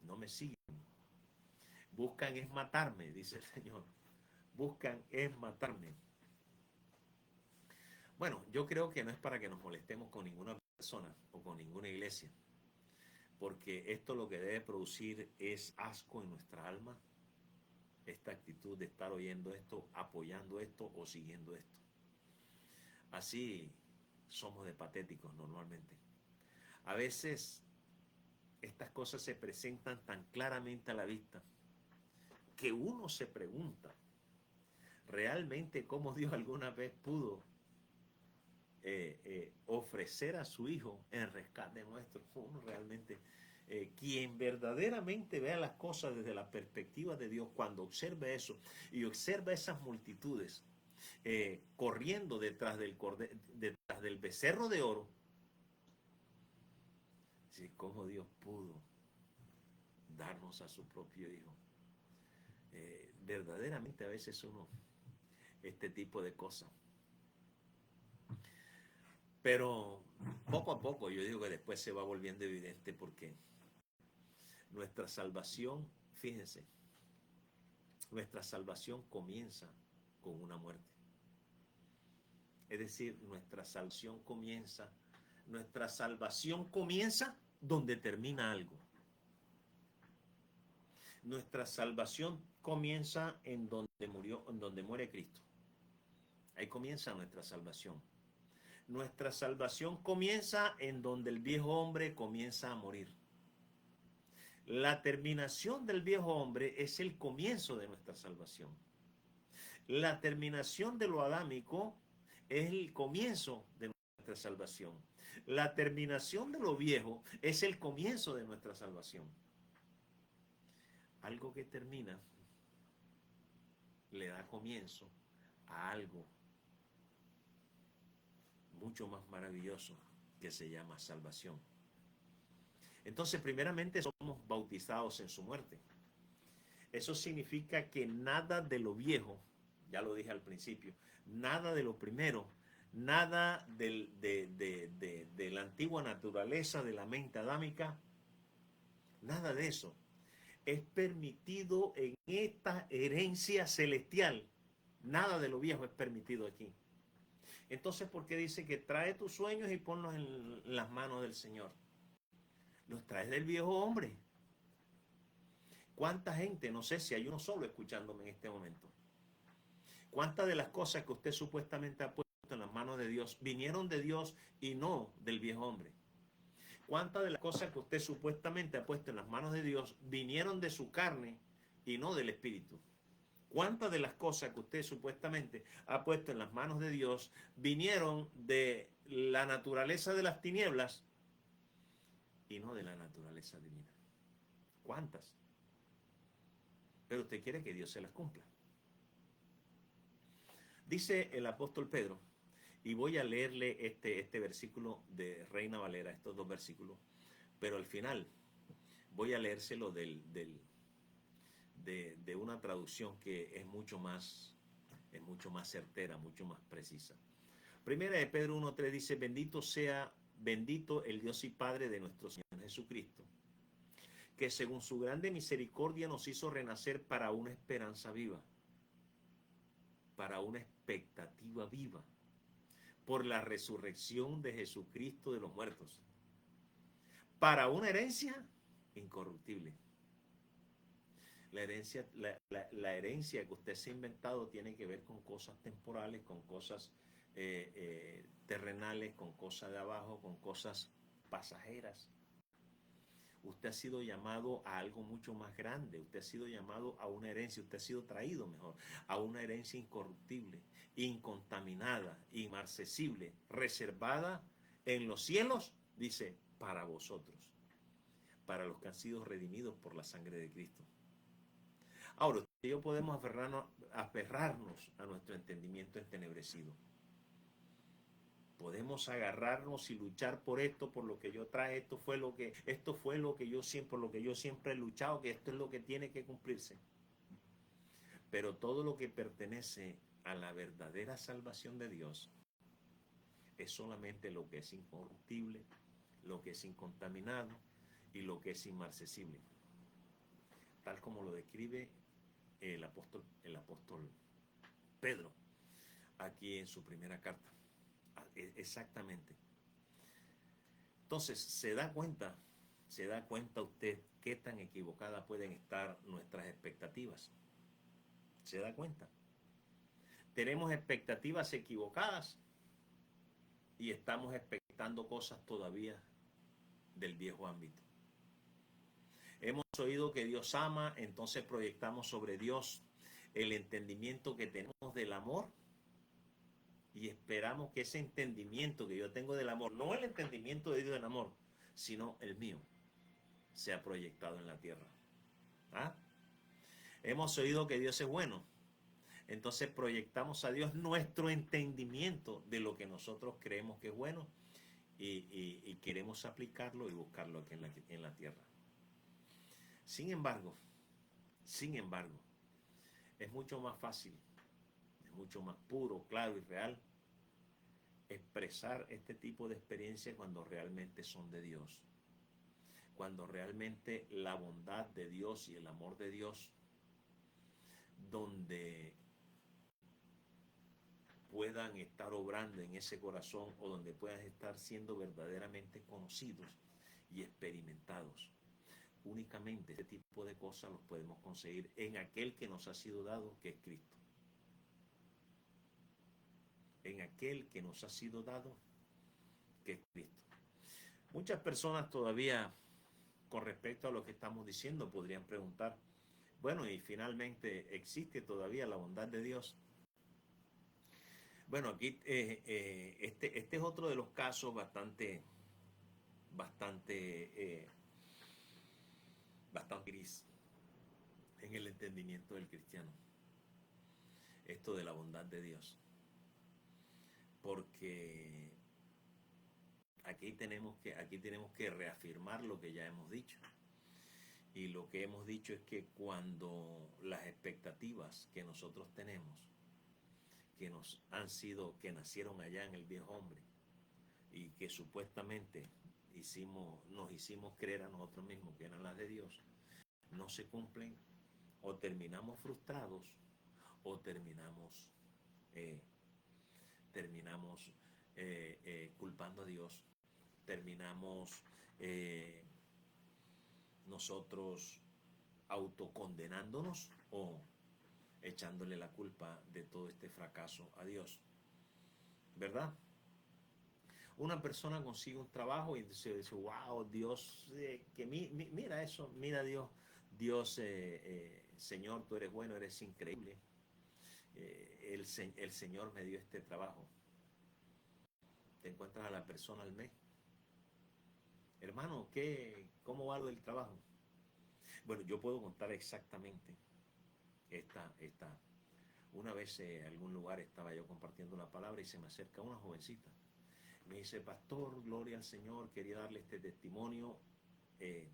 no me siguen. Buscan es matarme, dice el Señor. Buscan es matarme. Bueno, yo creo que no es para que nos molestemos con ninguna persona o con ninguna iglesia, porque esto lo que debe producir es asco en nuestra alma, esta actitud de estar oyendo esto, apoyando esto o siguiendo esto. Así somos de patéticos normalmente. A veces estas cosas se presentan tan claramente a la vista que uno se pregunta realmente cómo Dios alguna vez pudo ofrecer a su Hijo en rescate nuestro. Uno realmente, quien verdaderamente vea las cosas desde la perspectiva de Dios, cuando observa eso y observa esas multitudes corriendo detrás del becerro de oro, sí, cómo Dios pudo darnos a su propio Hijo. Verdaderamente a veces uno, este tipo de cosas. Pero poco a poco yo digo que después se va volviendo evidente, porque nuestra salvación, fíjense, nuestra salvación comienza con una muerte. Es decir, nuestra salvación comienza donde termina algo. Nuestra salvación comienza en donde muere Cristo. Ahí comienza nuestra salvación. Nuestra salvación comienza en donde el viejo hombre comienza a morir. La terminación del viejo hombre es el comienzo de nuestra salvación. La terminación de lo adámico es el comienzo de nuestra salvación. La terminación de lo viejo es el comienzo de nuestra salvación. Algo que termina le da comienzo a algo mucho más maravilloso que se llama salvación. Entonces, primeramente somos bautizados en su muerte. Eso significa que nada de lo viejo, ya lo dije al principio, nada de lo primero, nada de la antigua naturaleza de la mente adámica, nada de eso es permitido en esta herencia celestial. Nada de lo viejo es permitido aquí. Entonces, ¿por qué dice que trae tus sueños y ponlos en las manos del Señor? Los traes del viejo hombre. ¿Cuánta gente? No sé si hay uno solo escuchándome en este momento. ¿Cuántas de las cosas que usted supuestamente ha puesto en las manos de Dios vinieron de Dios y no del viejo hombre? ¿Cuántas de las cosas que usted supuestamente ha puesto en las manos de Dios vinieron de su carne y no del espíritu? ¿Cuántas de las cosas que usted supuestamente ha puesto en las manos de Dios vinieron de la naturaleza de las tinieblas y no de la naturaleza divina? ¿Cuántas? Pero usted quiere que Dios se las cumpla. Dice el apóstol Pedro, y voy a leerle este versículo de Reina Valera, estos dos versículos, pero al final voy a leérselo de una traducción que es mucho más certera, mucho más precisa. Primera de Pedro 1:3 dice, bendito el Dios y Padre de nuestro Señor Jesucristo, que según su grande misericordia nos hizo renacer para una esperanza viva, para una expectativa viva, por la resurrección de Jesucristo de los muertos, para una herencia incorruptible. La herencia que usted se ha inventado tiene que ver con cosas temporales, con cosas terrenales, con cosas de abajo, con cosas pasajeras. Usted ha sido llamado a algo mucho más grande. Usted ha sido llamado a una herencia. Usted ha sido traído, mejor, a una herencia incorruptible, incontaminada, inmarcesible, reservada en los cielos, dice, para vosotros, para los que han sido redimidos por la sangre de Cristo. Ahora, usted y yo podemos aferrarnos a nuestro entendimiento entenebrecido. Podemos agarrarnos y luchar por esto, por lo que yo traje, esto fue lo que yo siempre he luchado, que esto es lo que tiene que cumplirse. Pero todo lo que pertenece a la verdadera salvación de Dios es solamente lo que es incorruptible, lo que es incontaminado y lo que es inmarcesible, tal como lo describe el apóstol Pedro aquí en su primera carta. Exactamente. Entonces, se da cuenta usted qué tan equivocadas pueden estar nuestras expectativas. ¿Se da cuenta? Tenemos expectativas equivocadas y estamos expectando cosas todavía del viejo ámbito. Hemos oído que Dios ama, entonces proyectamos sobre Dios el entendimiento que tenemos del amor y esperamos que ese entendimiento que yo tengo del amor, no el entendimiento de Dios del amor, sino el mío, sea proyectado en la tierra. ¿Ah? Hemos oído que Dios es bueno, entonces proyectamos a Dios nuestro entendimiento de lo que nosotros creemos que es bueno y queremos aplicarlo y buscarlo aquí en la tierra. Sin embargo, es mucho más fácil, es mucho más puro, claro y real expresar este tipo de experiencias cuando realmente son de Dios. Cuando realmente la bondad de Dios y el amor de Dios, donde puedan estar obrando en ese corazón o donde puedan estar siendo verdaderamente conocidos y experimentados. Únicamente este tipo de cosas los podemos conseguir en aquel que nos ha sido dado, que es Cristo. En aquel que nos ha sido dado, que es Cristo. Muchas personas todavía, con respecto a lo que estamos diciendo, podrían preguntar, bueno, y finalmente, ¿existe todavía la bondad de Dios? Bueno, aquí este es otro de los casos bastante gris en el entendimiento del cristiano. Esto de la bondad de Dios. Porque aquí tenemos que reafirmar lo que ya hemos dicho. Y lo que hemos dicho es que cuando las expectativas que nosotros tenemos, que nacieron allá en el viejo hombre, y que supuestamente nos hicimos creer a nosotros mismos que eran las de Dios, no se cumplen, o terminamos frustrados, o terminamos culpando a Dios, terminamos nosotros autocondenándonos o echándole la culpa de todo este fracaso a Dios, ¿verdad? Una persona consigue un trabajo y se dice, wow, Dios, mira eso, mira Dios, Dios, Señor, tú eres bueno, eres increíble. El Señor me dio este trabajo. Te encuentras a la persona al mes. Hermano, ¿cómo va lo del trabajo? Bueno, yo puedo contar exactamente esta. Una vez en algún lugar estaba yo compartiendo la palabra y se me acerca una jovencita. Me dice, pastor, gloria al Señor, quería darle este testimonio. Eh,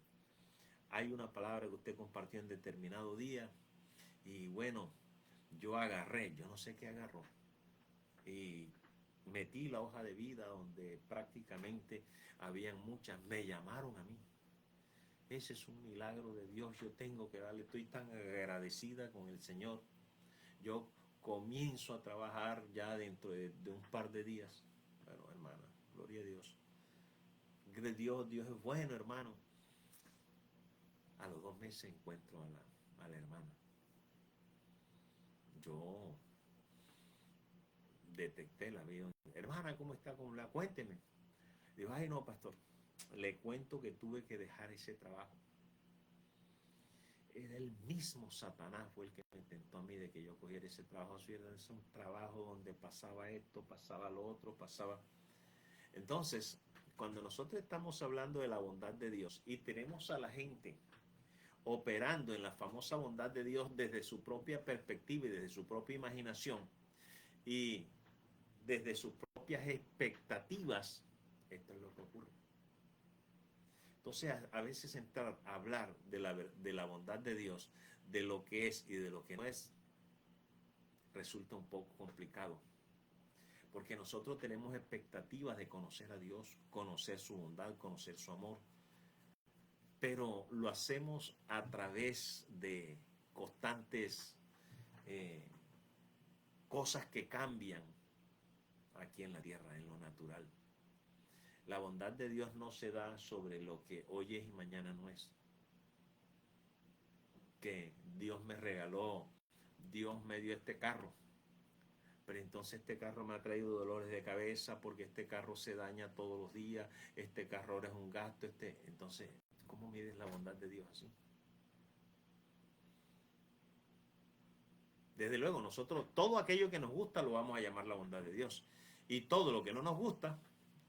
Hay una palabra que usted compartió en determinado día y bueno, yo agarré, yo no sé qué agarró, y metí la hoja de vida donde prácticamente habían muchas, me llamaron a mí. Ese es un milagro de Dios, yo tengo que darle, estoy tan agradecida con el Señor. Yo comienzo a trabajar ya dentro de un par de días. Bueno, hermana, gloria a Dios. Dios es bueno, hermano. A los 2 meses encuentro a la hermana. Yo detecté la vida. Hermana, ¿cómo está? ¿Cómo la? Cuénteme. Digo, ay no, pastor. Le cuento que tuve que dejar ese trabajo. Era el mismo Satanás fue el que me intentó a mí de que yo cogiera ese trabajo. Es un trabajo donde pasaba esto, pasaba lo otro, pasaba. Entonces, cuando nosotros estamos hablando de la bondad de Dios y tenemos a la gente operando en la famosa bondad de Dios desde su propia perspectiva y desde su propia imaginación y desde sus propias expectativas, esto es lo que ocurre. Entonces, a veces entrar a hablar de la bondad de Dios, de lo que es y de lo que no es, resulta un poco complicado. Porque nosotros tenemos expectativas de conocer a Dios, conocer su bondad, conocer su amor, pero lo hacemos a través de constantes eh, cosas que cambian aquí en la tierra, en lo natural. La bondad de Dios no se da sobre lo que hoy es y mañana no es. Que Dios me regaló, Dios me dio este carro, pero entonces este carro me ha traído dolores de cabeza porque este carro se daña todos los días, este carro ahora es un gasto, entonces, ¿cómo mides la bondad de Dios así? Desde luego, nosotros todo aquello que nos gusta lo vamos a llamar la bondad de Dios. Y todo lo que no nos gusta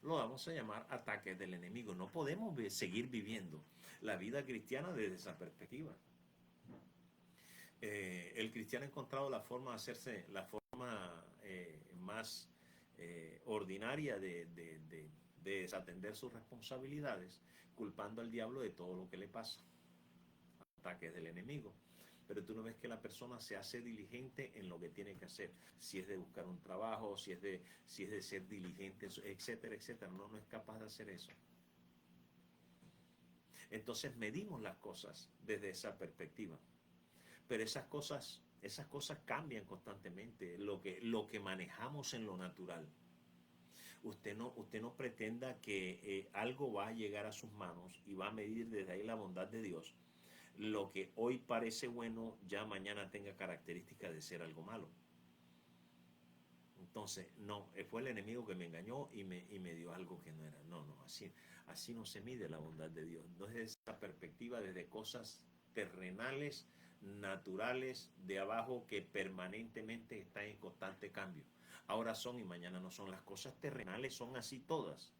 lo vamos a llamar ataques del enemigo. No podemos seguir viviendo la vida cristiana desde esa perspectiva. El cristiano ha encontrado la forma de hacerse, la forma más ordinaria de desatender sus responsabilidades, culpando al diablo de todo lo que le pasa. Ataques del enemigo. Pero tú no ves que la persona se hace diligente en lo que tiene que hacer, si es de buscar un trabajo, si es de ser diligente, etcétera, etcétera. No es capaz de hacer eso. Entonces medimos las cosas desde esa perspectiva. Pero esas cosas cambian constantemente, lo que manejamos en lo natural. Usted no pretenda que algo va a llegar a sus manos y va a medir desde ahí la bondad de Dios. Lo que hoy parece bueno, ya mañana tenga características de ser algo malo. Entonces, no, fue el enemigo que me engañó y me dio algo que no era. No, así no se mide la bondad de Dios. No es desde esa perspectiva, desde cosas terrenales, naturales, de abajo, que permanentemente están en constante cambio. Ahora son y mañana no son. Las cosas terrenales son así todas.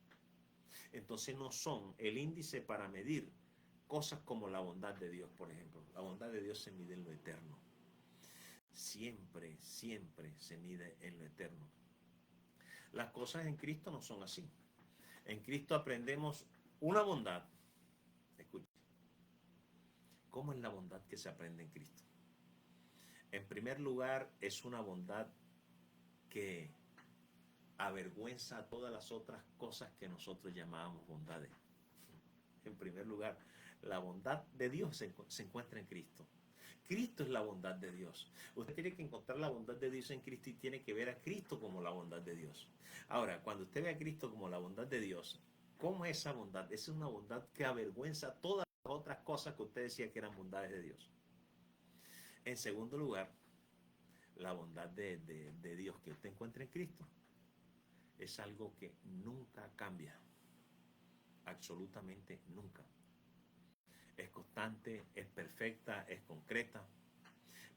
Entonces no son el índice para medir cosas como la bondad de Dios, por ejemplo. La bondad de Dios se mide en lo eterno. Siempre, siempre se mide en lo eterno. Las cosas en Cristo no son así. En Cristo aprendemos una bondad. Escucha, ¿cómo es la bondad que se aprende en Cristo? En primer lugar, es una bondad que avergüenza a todas las otras cosas que nosotros llamábamos bondades. En primer lugar, la bondad de Dios se encuentra en Cristo. Cristo es la bondad de Dios. Usted tiene que encontrar la bondad de Dios en Cristo y tiene que ver a Cristo como la bondad de Dios. Ahora, cuando usted ve a Cristo como la bondad de Dios, ¿cómo es esa bondad? Es una bondad que avergüenza todas las otras cosas que usted decía que eran bondades de Dios. En segundo lugar, la bondad de Dios que usted encuentra en Cristo es algo que nunca cambia, absolutamente nunca. Es constante, es perfecta, es concreta.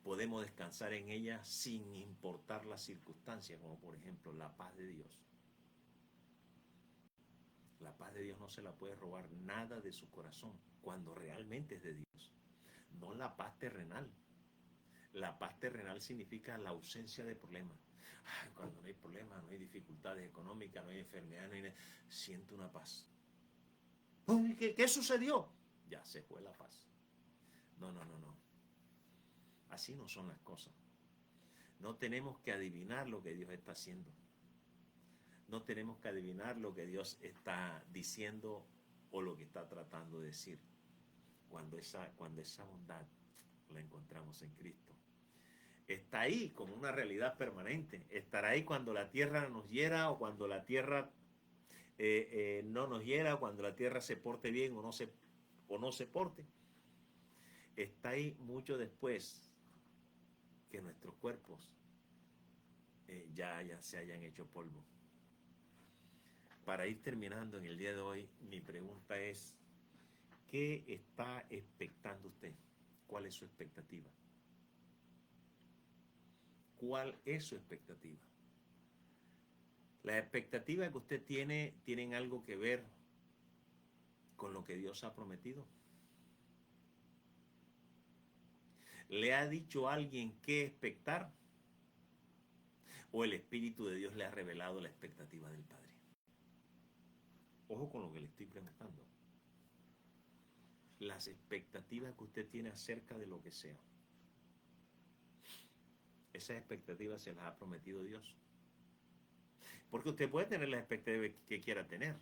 Podemos descansar en ella sin importar las circunstancias, como por ejemplo la paz de Dios. La paz de Dios no se la puede robar nada de su corazón cuando realmente es de Dios. No la paz terrenal. La paz terrenal significa la ausencia de problemas. Ay, cuando no hay problemas, no hay dificultades económicas, no hay enfermedad, no hay... siento una paz. ¿Qué sucedió? Ya se fue la paz. No. Así no son las cosas. No tenemos que adivinar lo que Dios está haciendo. No tenemos que adivinar lo que Dios está diciendo o lo que está tratando de decir. Cuando esa bondad la encontramos en Cristo. Está ahí como una realidad permanente. Estará ahí cuando la tierra nos hiera o cuando la tierra no nos hiera, cuando la tierra se porte bien o no se porte. Está ahí mucho después que nuestros cuerpos ya se hayan hecho polvo. Para ir terminando en el día de hoy, mi pregunta es, ¿qué está expectando usted? ¿Cuál es su expectativa? ¿Cuál es su expectativa? Las expectativas que usted tiene tienen algo que ver con lo que Dios ha prometido. ¿Le ha dicho a alguien qué expectar? ¿O el Espíritu de Dios le ha revelado la expectativa del Padre? Ojo con lo que le estoy preguntando. Las expectativas que usted tiene acerca de lo que sea. Esas expectativas se las ha prometido Dios. Porque usted puede tener las expectativas que quiera tener.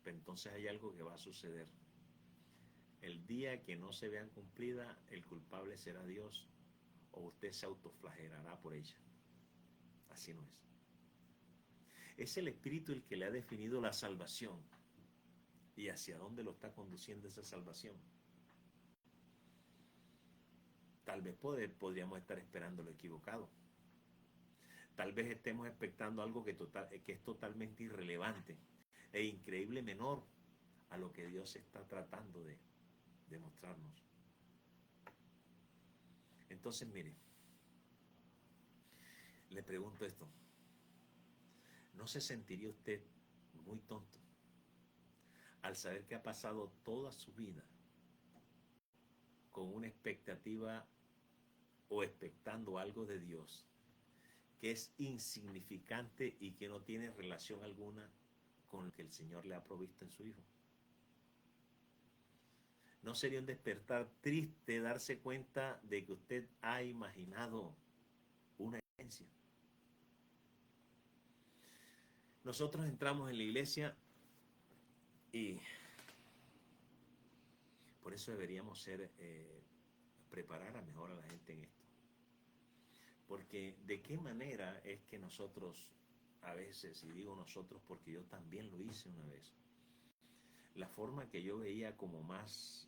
Pero entonces hay algo que va a suceder. El día que no se vean cumplidas, el culpable será Dios o usted se autoflagelará por ella. Así no es. Es el Espíritu el que le ha definido la salvación y hacia dónde lo está conduciendo esa salvación. Tal vez podríamos estar esperando lo equivocado. Tal vez estemos expectando algo que es totalmente irrelevante e increíble menor a lo que Dios está tratando de mostrarnos. Entonces, mire, le pregunto esto. ¿No se sentiría usted muy tonto al saber que ha pasado toda su vida con una expectativa o expectando algo de Dios que es insignificante y que no tiene relación alguna con lo que el Señor le ha provisto en su Hijo? ¿No sería un despertar triste darse cuenta de que usted ha imaginado una herencia? Nosotros entramos en la iglesia y por eso deberíamos preparar a mejor a la gente en esto. Porque de qué manera es que nosotros, a veces, y digo nosotros porque yo también lo hice una vez, la forma que yo veía como más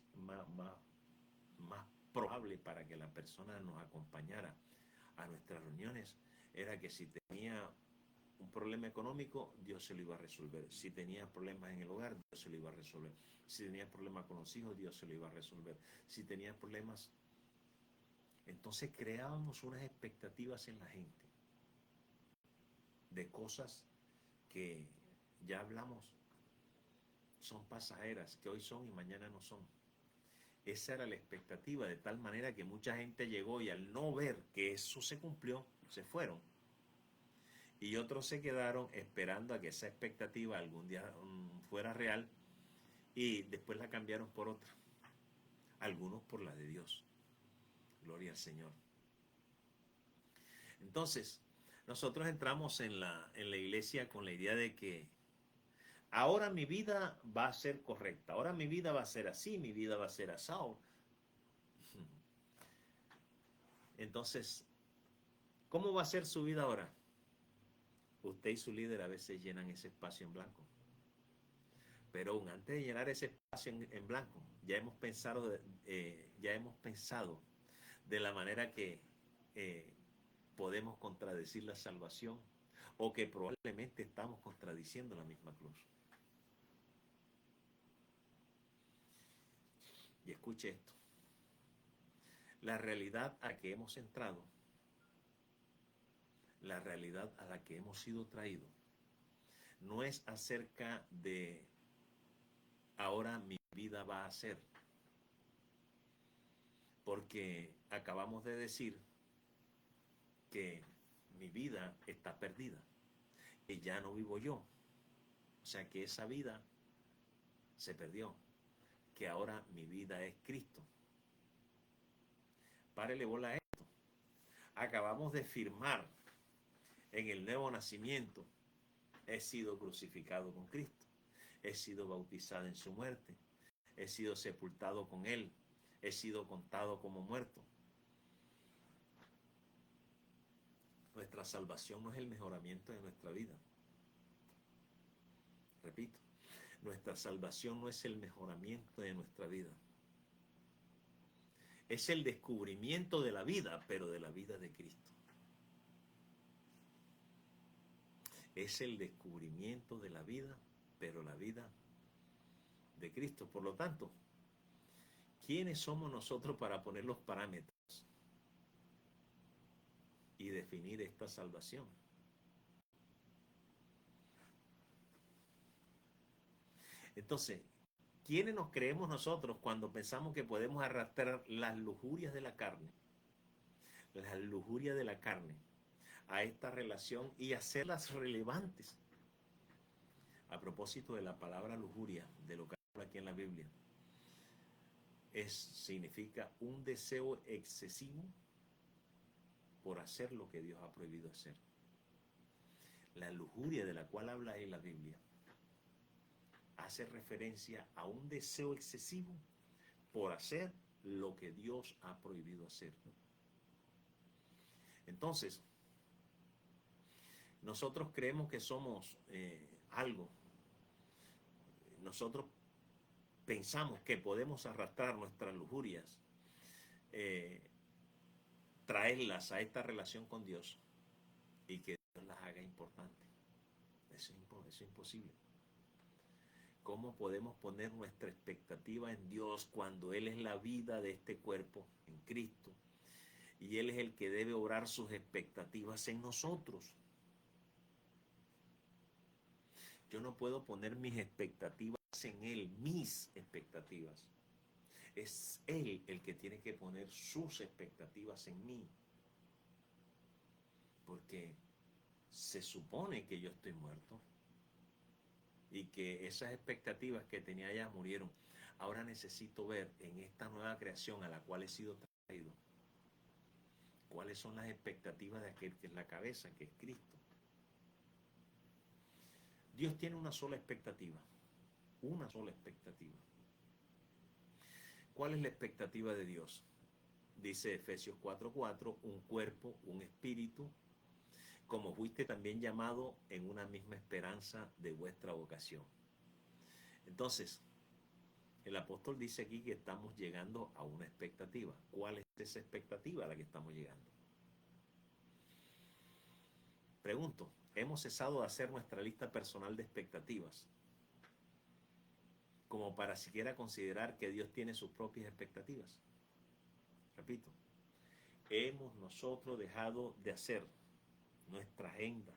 probable para que la persona nos acompañara a nuestras reuniones era que si tenía un problema económico, Dios se lo iba a resolver. Si tenía problemas en el hogar, Dios se lo iba a resolver. Si tenía problemas con los hijos, Dios se lo iba a resolver. Si tenía problemas... Entonces creábamos unas expectativas en la gente de cosas que ya hablamos, son pasajeras, que hoy son y mañana no son. Esa era la expectativa, de tal manera que mucha gente llegó y al no ver que eso se cumplió, se fueron. Y otros se quedaron esperando a que esa expectativa algún día fuera real y después la cambiaron por otra. Algunos por la de Dios. Gloria al Señor. Entonces, nosotros entramos en la iglesia con la idea de que ahora mi vida va a ser correcta, ahora mi vida va a ser así, mi vida va a ser asado. Entonces, ¿cómo va a ser su vida ahora? Usted y su líder a veces llenan ese espacio en blanco. Pero aún antes de llenar ese espacio en blanco, ya hemos pensado de la manera que podemos contradecir la salvación o que probablemente estamos contradiciendo la misma cruz. Y escuche esto. La realidad a la que hemos entrado, la realidad a la que hemos sido traídos, no es acerca de ahora mi vida va a ser, porque acabamos de decir que mi vida está perdida, que ya no vivo yo, o sea que esa vida se perdió, que ahora mi vida es Cristo. Párele bola a esto. Acabamos de firmar en el nuevo nacimiento, he sido crucificado con Cristo, he sido bautizado en su muerte, he sido sepultado con él, he sido contado como muerto. Nuestra salvación no es el mejoramiento de nuestra vida. Repito, nuestra salvación no es el mejoramiento de nuestra vida. Es el descubrimiento de la vida, pero de la vida de Cristo. Es el descubrimiento de la vida, pero la vida de Cristo. Por lo tanto, ¿quiénes somos nosotros para poner los parámetros y definir esta salvación? Entonces, ¿quiénes nos creemos nosotros cuando pensamos que podemos arrastrar las lujurias de la carne? Las lujurias de la carne a esta relación y hacerlas relevantes. A propósito de la palabra lujuria, de lo que habla aquí en la Biblia, significa un deseo excesivo por hacer lo que Dios ha prohibido hacer. La lujuria de la cual habla en la Biblia hace referencia a un deseo excesivo por hacer lo que Dios ha prohibido hacer. Entonces, nosotros creemos que somos algo. Nosotros pensamos que podemos arrastrar nuestras lujurias, traerlas a esta relación con Dios y que Dios las haga importantes. Eso es imposible. ¿Cómo podemos poner nuestra expectativa en Dios cuando Él es la vida de este cuerpo, en Cristo, y Él es el que debe obrar sus expectativas en nosotros? Yo no puedo poner mis expectativas en Él, mis expectativas. Es Él el que tiene que poner sus expectativas en mí. Porque se supone que yo estoy muerto y que esas expectativas que tenía ya murieron. Ahora necesito ver en esta nueva creación a la cual he sido traído, cuáles son las expectativas de aquel que es la cabeza, que es Cristo. Dios tiene una sola expectativa. Una sola expectativa. ¿Cuál es la expectativa de Dios? Dice Efesios 4:4, un cuerpo, un espíritu, como fuiste también llamado en una misma esperanza de vuestra vocación. Entonces, el apóstol dice aquí que estamos llegando a una expectativa. ¿Cuál es esa expectativa a la que estamos llegando? Pregunto, ¿hemos cesado de hacer nuestra lista personal de expectativas como para siquiera considerar que Dios tiene sus propias expectativas? Repito, hemos nosotros dejado de hacer nuestra agenda,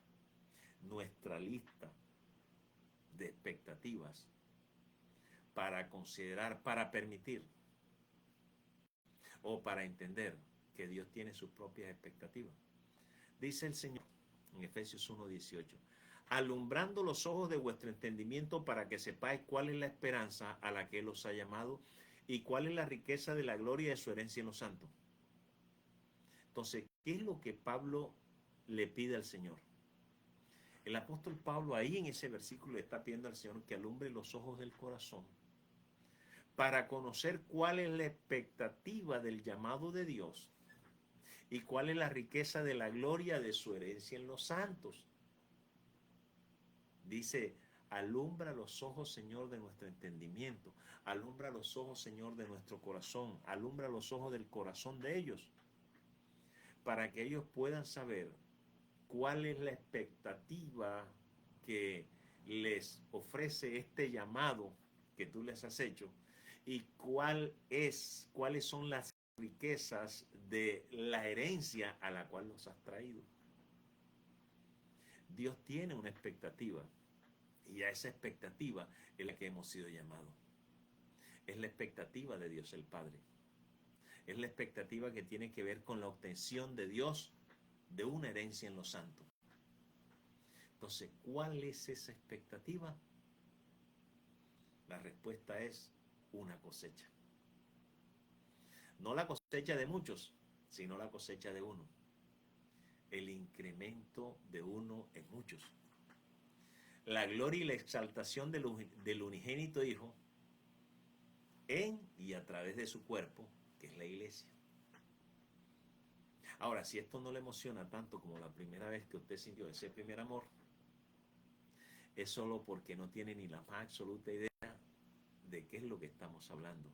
nuestra lista de expectativas para considerar, para permitir o para entender que Dios tiene sus propias expectativas. Dice el Señor en Efesios 1:18, alumbrando los ojos de vuestro entendimiento para que sepáis cuál es la esperanza a la que Él os ha llamado y cuál es la riqueza de la gloria de su herencia en los santos. Entonces, ¿qué es lo que Pablo le pide al Señor? El apóstol Pablo ahí en ese versículo le está pidiendo al Señor que alumbre los ojos del corazón para conocer cuál es la expectativa del llamado de Dios y cuál es la riqueza de la gloria de su herencia en los santos. Dice, alumbra los ojos, Señor, de nuestro entendimiento, alumbra los ojos, Señor, de nuestro corazón, alumbra los ojos del corazón de ellos, para que ellos puedan saber cuál es la expectativa que les ofrece este llamado que tú les has hecho y cuáles son las riquezas de la herencia a la cual los has traído. Dios tiene una expectativa y a esa expectativa es la que hemos sido llamados. Es la expectativa de Dios el Padre. Es la expectativa que tiene que ver con la obtención de Dios de una herencia en los santos. Entonces, ¿cuál es esa expectativa? La respuesta es una cosecha. No la cosecha de muchos, sino la cosecha de uno. El incremento de uno en muchos. La gloria y la exaltación del unigénito Hijo en y a través de su cuerpo, que es la iglesia. Ahora, si esto no le emociona tanto como la primera vez que usted sintió ese primer amor, es solo porque no tiene ni la más absoluta idea de qué es lo que estamos hablando.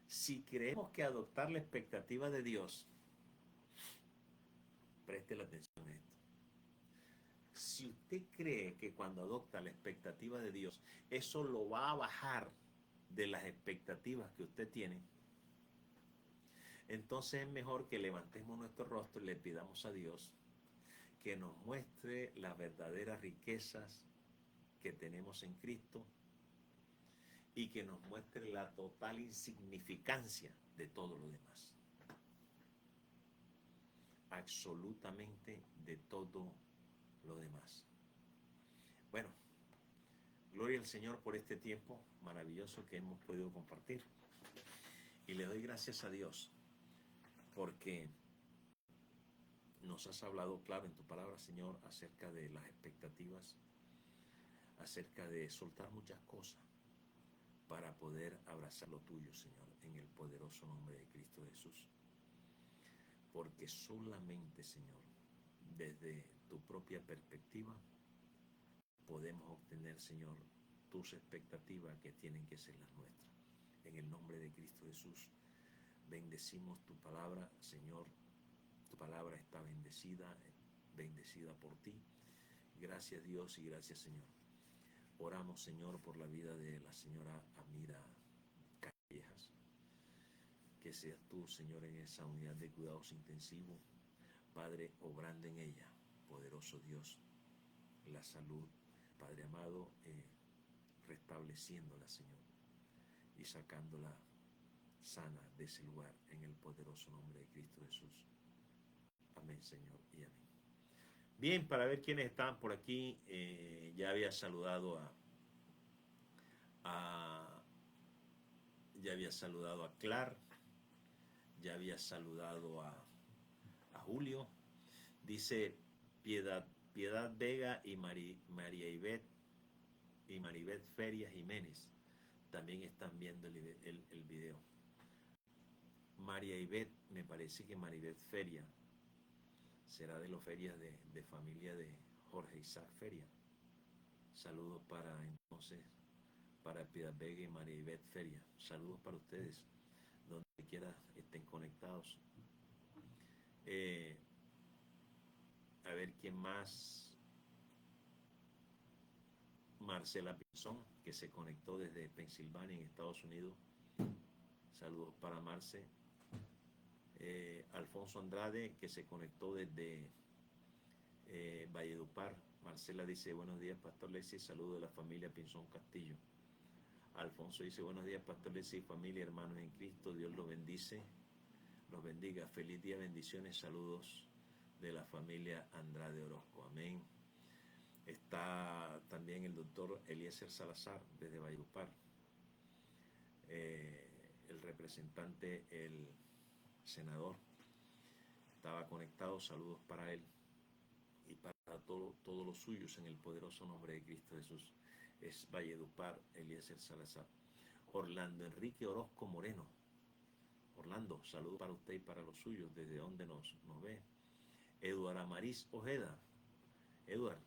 Si creemos que adoptar la expectativa de Dios, preste la atención a esto. Si usted cree que cuando adopta la expectativa de Dios, eso lo va a bajar de las expectativas que usted tiene, entonces es mejor que levantemos nuestro rostro y le pidamos a Dios que nos muestre las verdaderas riquezas que tenemos en Cristo y que nos muestre la total insignificancia de todo lo demás. Absolutamente de todo lo demás. Bueno, gloria al Señor por este tiempo maravilloso que hemos podido compartir. Y le doy gracias a Dios porque nos has hablado claro en tu palabra, Señor, acerca de las expectativas, acerca de soltar muchas cosas para poder abrazar lo tuyo, Señor, en el poderoso nombre de Cristo Jesús. Porque solamente, Señor, desde tu propia perspectiva, podemos obtener, Señor, tus expectativas que tienen que ser las nuestras. En el nombre de Cristo Jesús, bendecimos tu palabra, Señor. Tu palabra está bendecida, bendecida por ti. Gracias, Dios, y gracias, Señor. Oramos, Señor, por la vida de la señora Amira Callejas. Que seas tú, Señor, en esa unidad de cuidados intensivos, Padre, obrando en ella, poderoso Dios, la salud, Padre amado, restableciéndola, Señor, y sacándola sana de ese lugar, en el poderoso nombre de Cristo Jesús. Amén, Señor, y amén. Bien, para ver quiénes están por aquí, ya había saludado ya había saludado a Clar, ya había saludado a Julio. Dice Piedad Vega y María Ivette y Maribeth Feria Jiménez también están viendo el video. María Ivette, me parece que Maribeth Feria será de los ferias de familia de Jorge Isaac Feria. Saludos para entonces, para Piedad Vega y María Ivette Feria. Saludos para ustedes, donde quiera estén conectados. A ver quién más. Marcela Pinzón, que se conectó desde Pensilvania, en Estados Unidos. Saludos para Marce. Alfonso Andrade, que se conectó desde Valledupar. Marcela dice, buenos días, Pastor Leslie, saludos de la familia Pinzón Castillo. Alfonso dice, buenos días, Pastor Leslie, familia, hermanos en Cristo, Dios los bendice, los bendiga. Feliz día, bendiciones, saludos de la familia Andrade Orozco. Amén. Está también el doctor Eliezer Salazar, desde Valledupar. El representante, el senador, estaba conectado. Saludos para él y para todos los suyos en el poderoso nombre de Cristo Jesús. Es Valledupar, Eliezer Salazar. Orlando Enrique Orozco Moreno. Orlando, saludos para usted y para los suyos, desde donde nos ve. Eduard Amariz Ojeda. Eduard,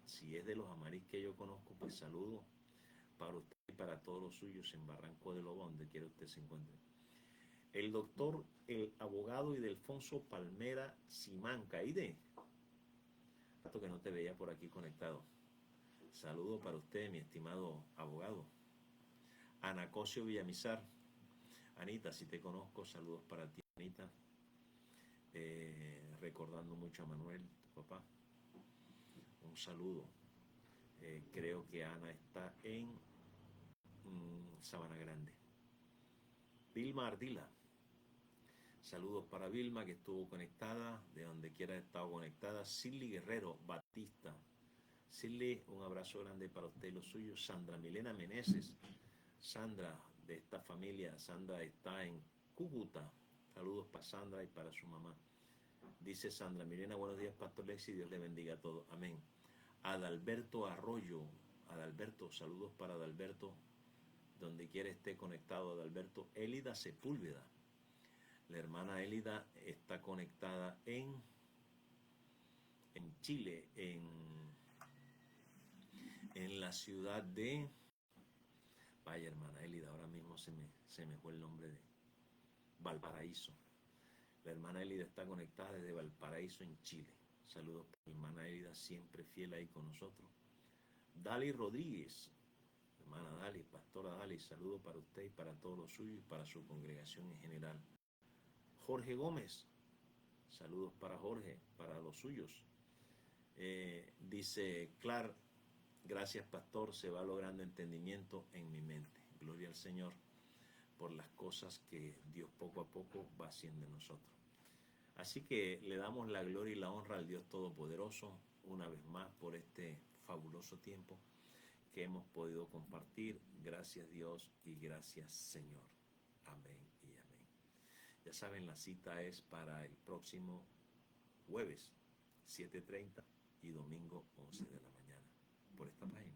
si es de los Amariz que yo conozco, pues saludos para usted y para todos los suyos en Barranco de Loba, donde quiera usted se encuentre. El doctor, el abogado Ildefonso Palmera Simanca. Ide, rato que no te veía por aquí conectado. Saludo para usted, mi estimado abogado. Ana Cosio Villamizar. Anita, si te conozco, saludos para ti, Anita. Recordando mucho a Manuel, tu papá. Un saludo. Creo que Ana está en Sabana Grande. Vilma Ardila. Saludos para Vilma, que estuvo conectada, de donde quiera ha estado conectada. Silly Guerrero Batista. Silly, un abrazo grande para usted y los suyos. Sandra Milena Meneses. Sandra, de esta familia. Sandra está en Cúcuta. Saludos para Sandra y para su mamá. Dice Sandra Milena, buenos días, Pastor Lexi, Dios le bendiga a todos. Amén. Adalberto Arroyo. Adalberto, saludos para Adalberto, donde quiera esté conectado Adalberto. Élida Sepúlveda. La hermana Élida está conectada en Chile, en la ciudad de... Vaya, hermana Élida, ahora mismo se me fue el nombre de Valparaíso. La hermana Élida está conectada desde Valparaíso, en Chile. Saludos para la hermana Élida, siempre fiel ahí con nosotros. Dali Rodríguez, hermana Dali, pastora Dali, saludos para usted y para todos los suyos y para su congregación en general. Jorge Gómez, saludos para Jorge, para los suyos. Dice Clar, gracias pastor, se va logrando entendimiento en mi mente. Gloria al Señor por las cosas que Dios poco a poco va haciendo en nosotros. Así que le damos la gloria y la honra al Dios Todopoderoso una vez más por este fabuloso tiempo que hemos podido compartir. Gracias Dios y gracias Señor. Amén y amén. Ya saben, la cita es para el próximo jueves 7:30 y domingo 11 de la mañana por esta página,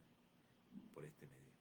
por este medio.